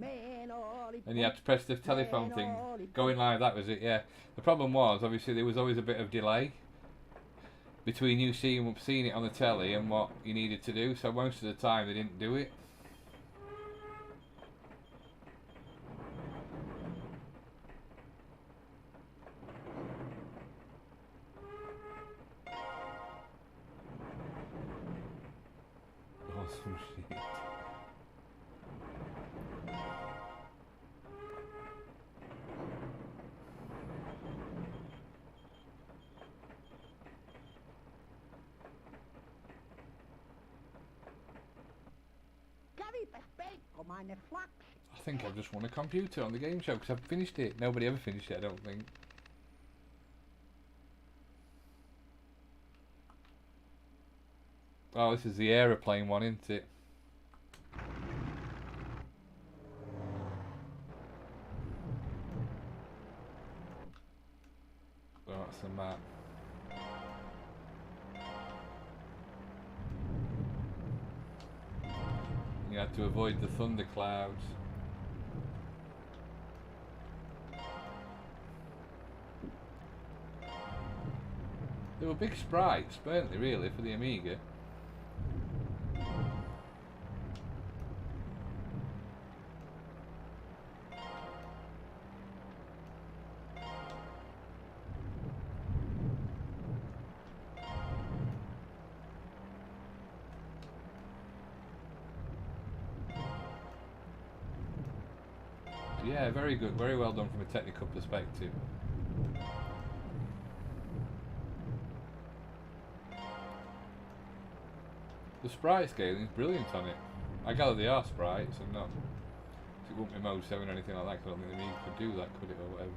And you had to press the telephone thing. Going live. That was it. Yeah. The problem was obviously there was always a bit of delay between you seeing it on the telly and what you needed to do. So most of the time they didn't do it. Awesome shit. I think I've just won a computer on the game show because I've finished it. Nobody ever finished it, I don't think. Oh, this is the aeroplane one, isn't it? Oh, that's the map. You had to avoid the thunderclouds. They were big sprites, weren't they, really, for the Amiga? Yeah, very good, very well done from a technical perspective. The sprite scaling is brilliant on it. I gather they are sprites and not. It wouldn't be Mode 7 or anything like that, because I don't think the Amiga could do that, could it, or whatever.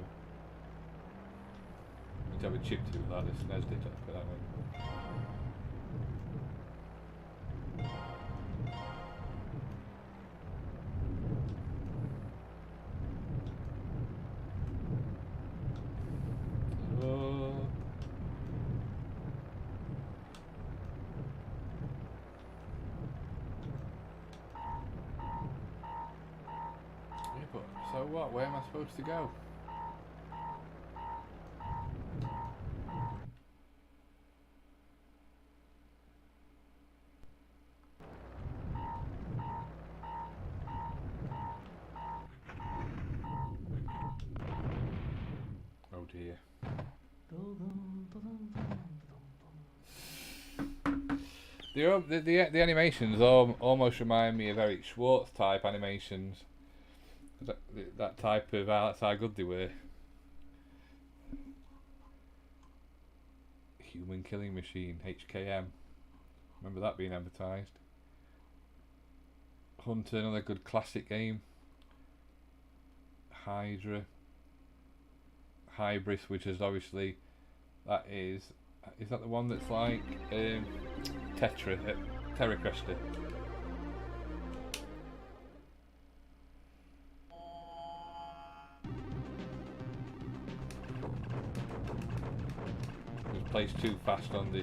You'd have a chip to it like this SNES did, I'll put that way. So what? Where am I supposed to go? Oh dear. The animations almost remind me of Eric Schwartz type animations. That type of that's how good they were. Human Killing Machine, HKM. Remember that being advertised. Hunter, another good classic game. Hydra. Hybris, which is obviously is that the one that's like Terra Cresta? It plays too fast on the.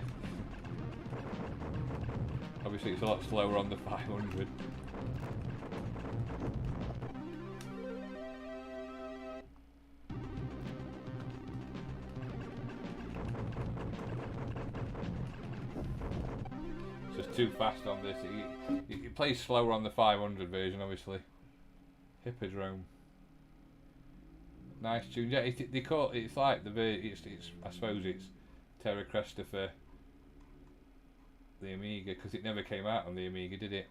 Obviously, it's a lot slower on the 500. Too fast on this. It plays slower on the 500 version, obviously. Hippodrome. Nice tune. Yeah, they call it's like it's I suppose it's Terra Cresta for the Amiga because it never came out on the Amiga, did it?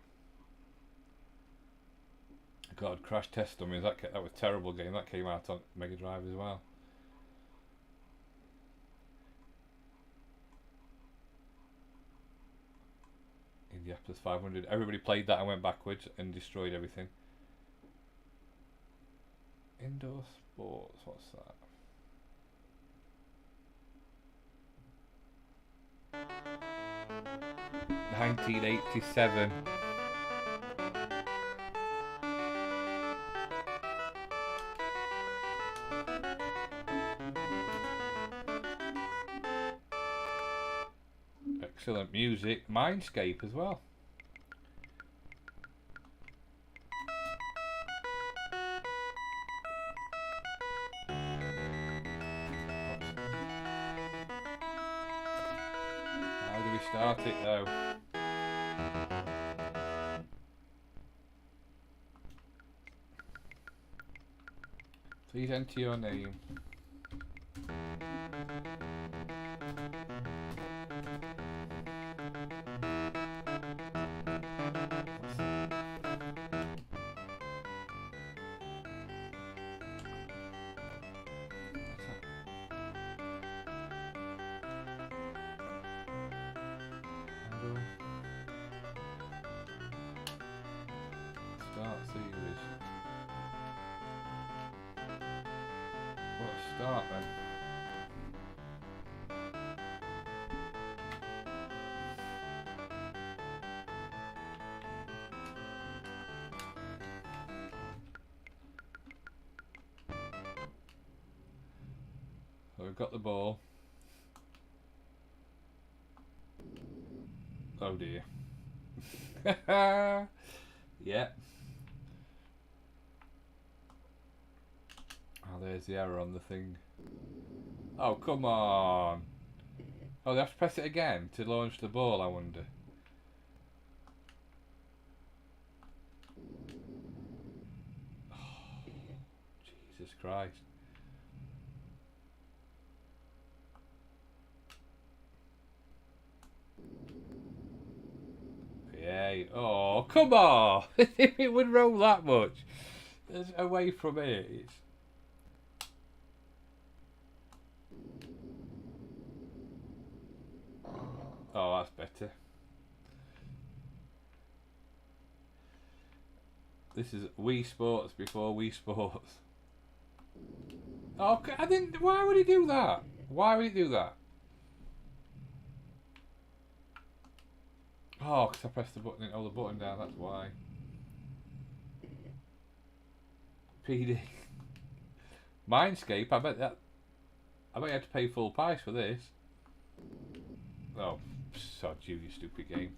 God, Crash Test Dummies. That was a terrible game. That came out on Mega Drive as well. Indianapolis 500. Everybody played that and went backwards and destroyed everything. Indoor sports. What's that? $1987. Excellent music. Mindscape as well. How do we start it though? Please enter your name. Start series. What start then? So we've got the ball. Oh dear. Yeah. Oh, there's the error on the thing. Oh, come on. Oh, they have to press it again to launch the ball, I wonder. Oh, Jesus Christ. Yay. Oh, come on. If it would roll that much. It's away from it. It's... Oh, that's better. This is Wii Sports before Wii Sports. Oh, I didn't... Why would he do that? Why would he do that? Oh, because I pressed the button, the button down, that's why. PD. Mindscape, I bet you had to pay full price for this. Oh, sod you, you stupid game.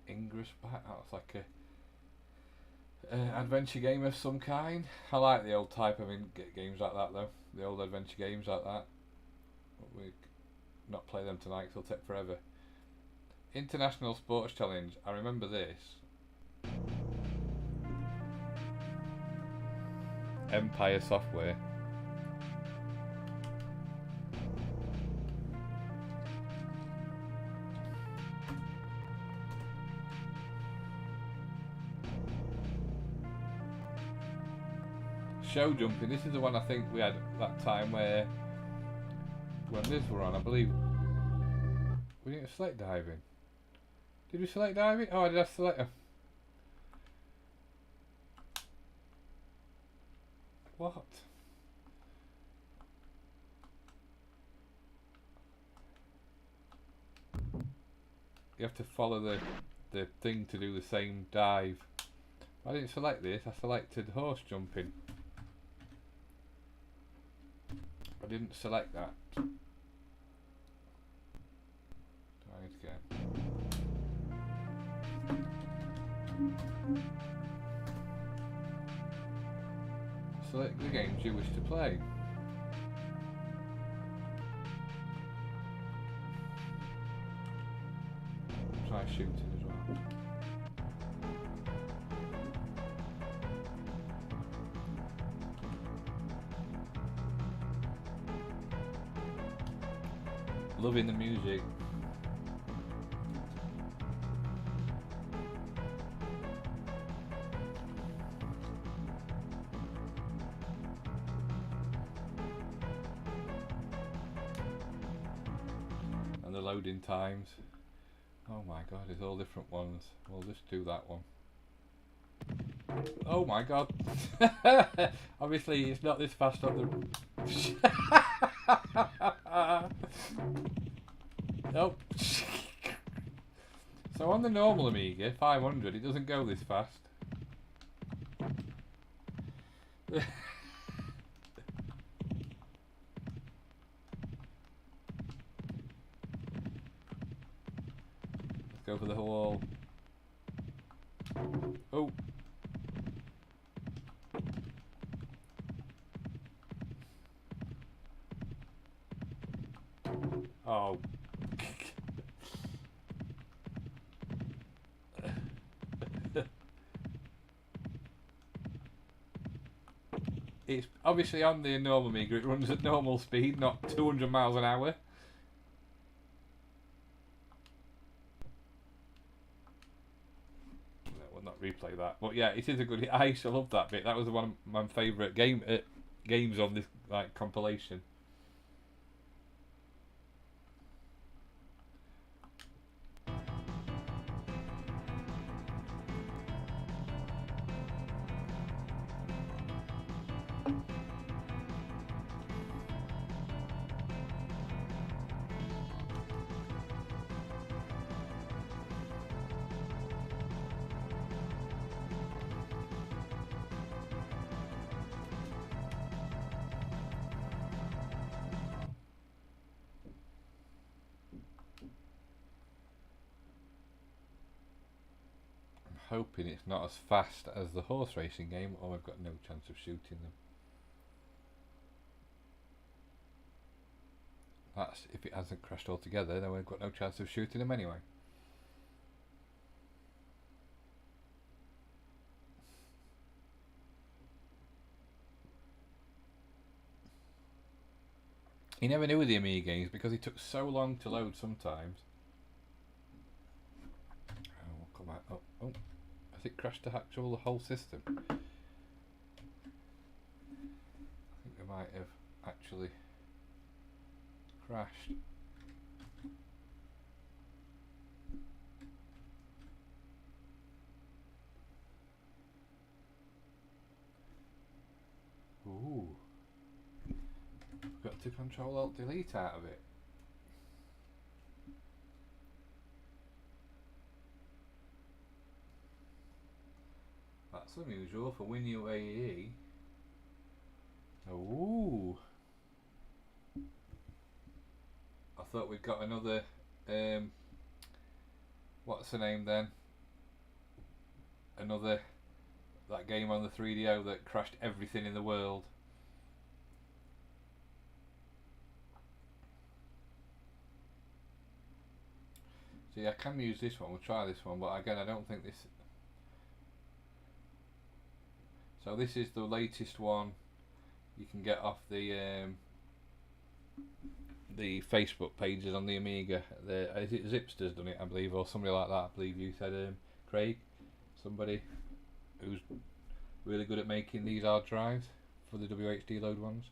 Ingress back, that's like a adventure game of some kind. I like the old type of games like that though. The old adventure games like that. But we not play them tonight because it'll take forever. International Sports Challenge. I remember this. Empire Software. Show jumping. This is the one I think we had that time where when this were on, I believe we didn't select diving. Did we select diving? Oh, did I select them? What? You have to follow the thing to do the same dive. I didn't select this, I selected horse jumping. I didn't select that. Try it again. Select the games you wish to play. Try shooting as well. Loving the music. And the loading times. Oh my god, there's all different ones. We'll just do that one. Oh my god. Obviously it's not this fast on the... Nope. So on the normal Amiga 500 it doesn't go this fast. Let's go for the whole... Oh. Oh. It's obviously on the normal Amiga, it runs at normal speed, not 200 miles an hour. We'll not replay that. But yeah, it is a good... I used to love that bit. That was one of my favourite games on this like compilation. Hoping it's not as fast as the horse racing game, or I've got no chance of shooting them. That's if it hasn't crashed altogether, then we've got no chance of shooting them anyway. You never knew with the Amiga games because it took so long to load sometimes. Oh, we'll come out. Oh. Has it crashed the whole system? I think we might have actually crashed. Ooh. Got to Control Alt Delete out of it. That's unusual for WinUAE. Ooh. I thought we'd got another what's the name then? Another that game on the 3DO that crashed everything in the world. See, I can use this one, we'll try this one, but again I don't think this... So this is the latest one you can get off the Facebook pages on the Amiga. Is it Zipster's done it, I believe, or somebody like that, I believe you said, Craig? Somebody who's really good at making these hard drives for the WHD load ones.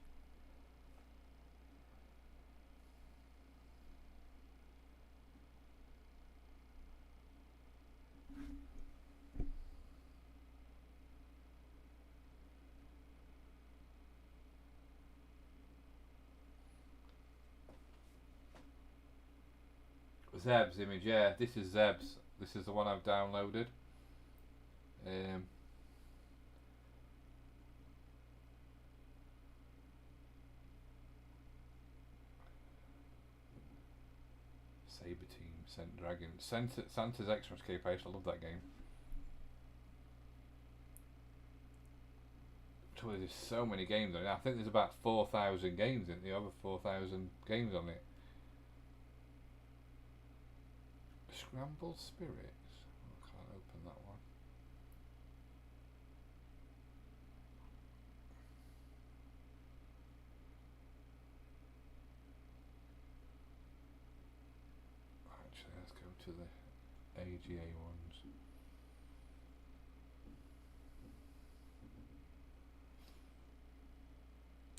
Zeb's image, yeah, this is Zeb's. This is the one I've downloaded. Saber Team, Sent Dragon, Santa's Extra Escape. I used to love that game. There's so many games on it. I think there's about 4,000 games in there. Over 4,000 games on it. Scrambled Spirits. I can't open that one. to the AGA ones.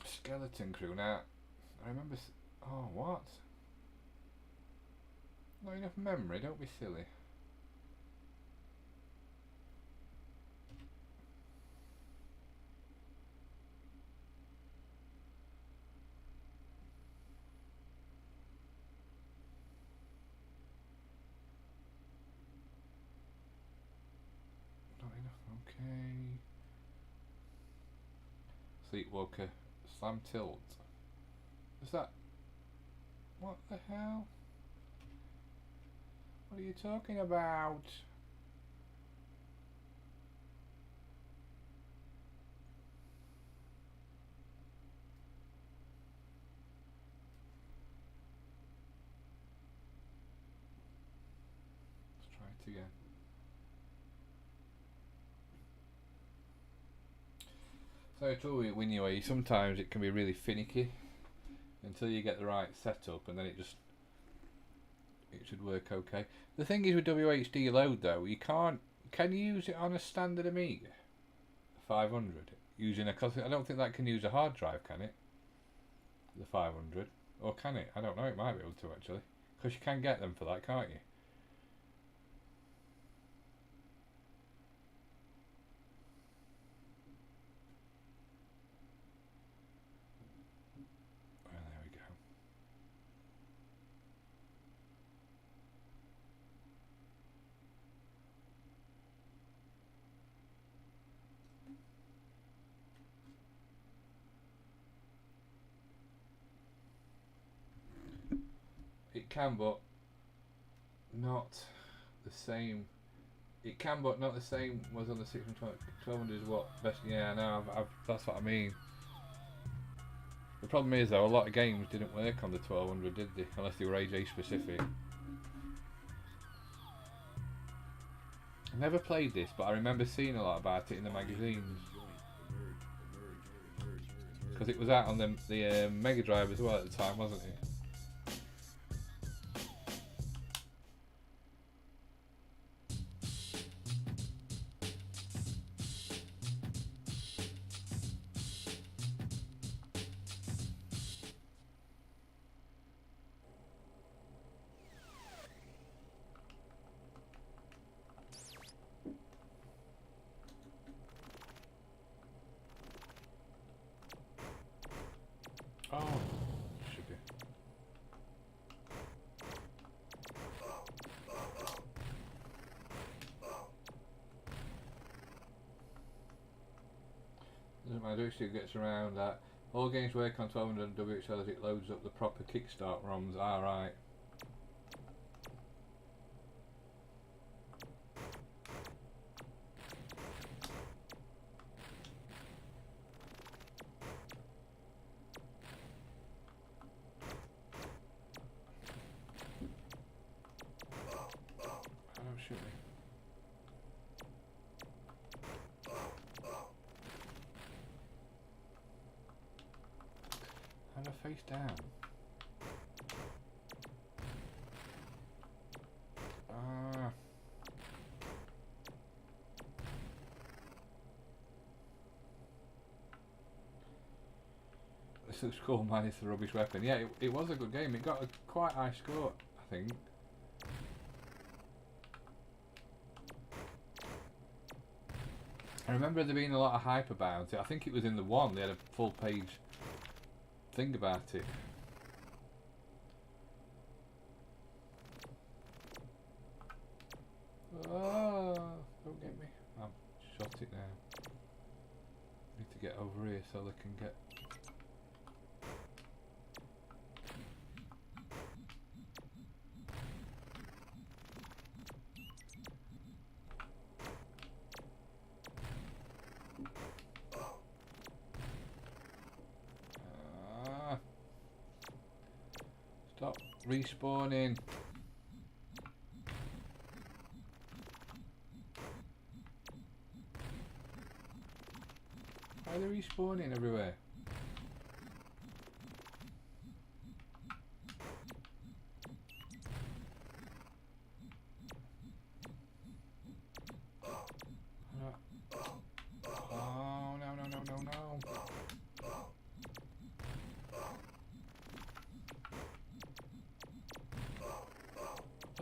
Skeleton Crew. Now, I remember. Oh, what? Not enough memory. Don't be silly. Not enough. Okay. Sleepwalker. Slam Tilt. Is that? What the hell? What are you talking about? Let's try it again. So it's all with WinUAE, sometimes it can be really finicky until you get the right setup, and then it should work okay. The thing is with WHD load though, you can you use it on a standard Amiga 500 using cause I don't think that can use a hard drive, can it? The 500, or can it? I don't know, it might be able to actually, because you can get them for that, can't you? It can, but not the same. It can, but not the same was on the 1200 is what best. Yeah, I know. That's what I mean. The problem is though, a lot of games didn't work on the 1200, did they? Unless they were AJ specific. I never played this, but I remember seeing a lot about it in the magazines. Because it was out on the Mega Drive as well at the time, wasn't it? Oh, should be. Doesn't matter if it gets around that. All games work on 1200 WHL as it loads up the proper kickstart ROMs. Alright. Shoot me. And a face down. Ah. This looks cool, man. It's a rubbish weapon. Yeah, it was a good game. It got a quite high score, I think. I remember there being a lot of hype about it. I think it was in the one, they had a full page thing about it. Oh, don't get me. I've shot it now. Need to get over here so they can get... Stop respawning. Why are they respawning everywhere?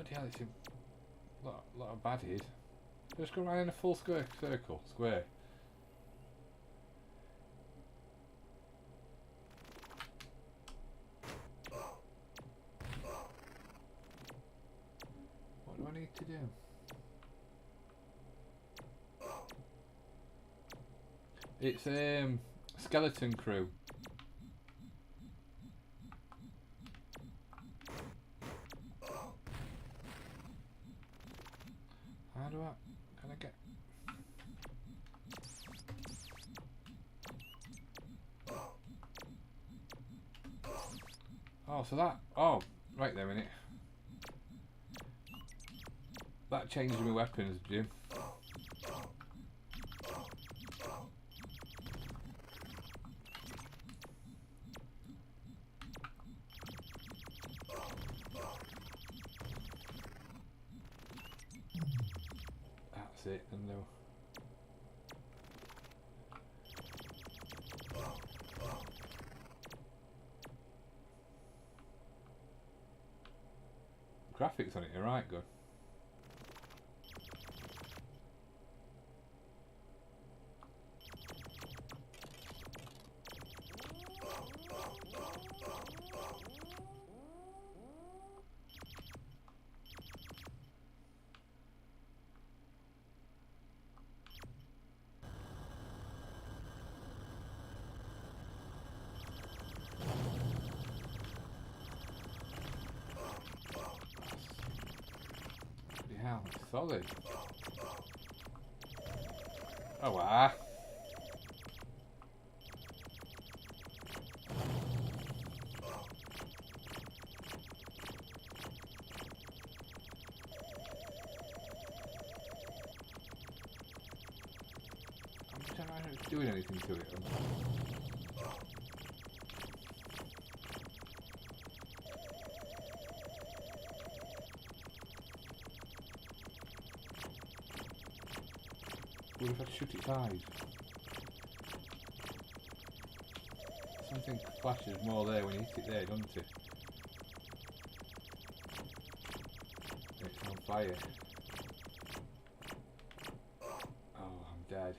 Bloody hell, it's a lot of baddies. Just go around in a full square. What do I need to do? It's Skeleton Crew. How do can I get? Oh, so that, right there a minute. That changes my weapons, Jim. That's it, and no. Graphics on it are right good. Hell, solid. Oh wow. I'm trying to doing anything to it. What if I shoot its eyes? Something flashes more there when you hit it there, doesn't it? It's on fire. Oh, I'm dead.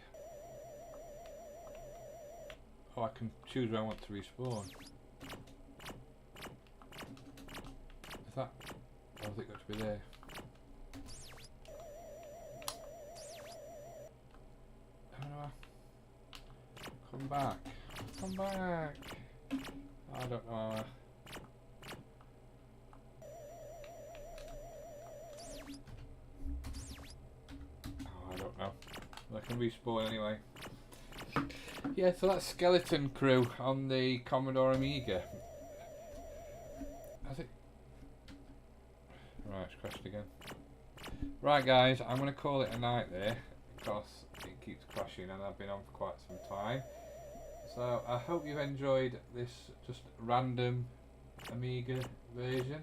Oh, I can choose where I want to respawn. Is that? Or has it got to be there? Come back. Come back. I don't know. I don't know. I can respawn anyway. Yeah, so that's Skeleton Crew on the Commodore Amiga. Has it? Right, it's crashed again. Right guys, I'm going to call it a night there because it keeps crashing and I've been on for quite some time. So I hope you've enjoyed this just random Amiga version.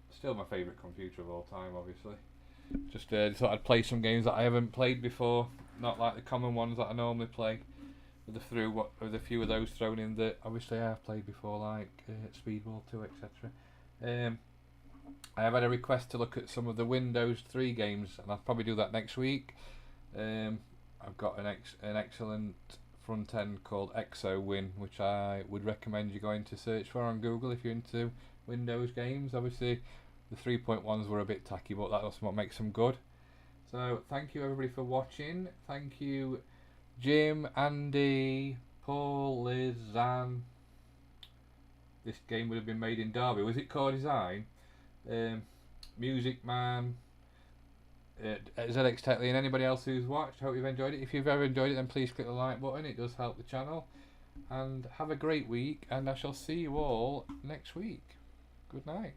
Still my favourite computer of all time, obviously. Just thought I'd play some games that I haven't played before, not like the common ones that I normally play. With a few of those thrown in that obviously I have played before, like Speedball 2, etc. I have had a request to look at some of the Windows 3 games, and I'll probably do that next week. I've got an excellent front end called ExoWin, which I would recommend you going to search for on Google if you're into Windows games. Obviously the 3.1s were a bit tacky, but that's what makes them good. So thank you everybody for watching. Thank you Jim, Andy, Paul, Liz, Zan. This game would have been made in Derby. Was it Core Design? Music Man, ZX Techly, and anybody else who's watched. Hope you've enjoyed it. If you've ever enjoyed it, then please click the like button. It does help the channel. And have a great week, and I shall see you all next week. Good night.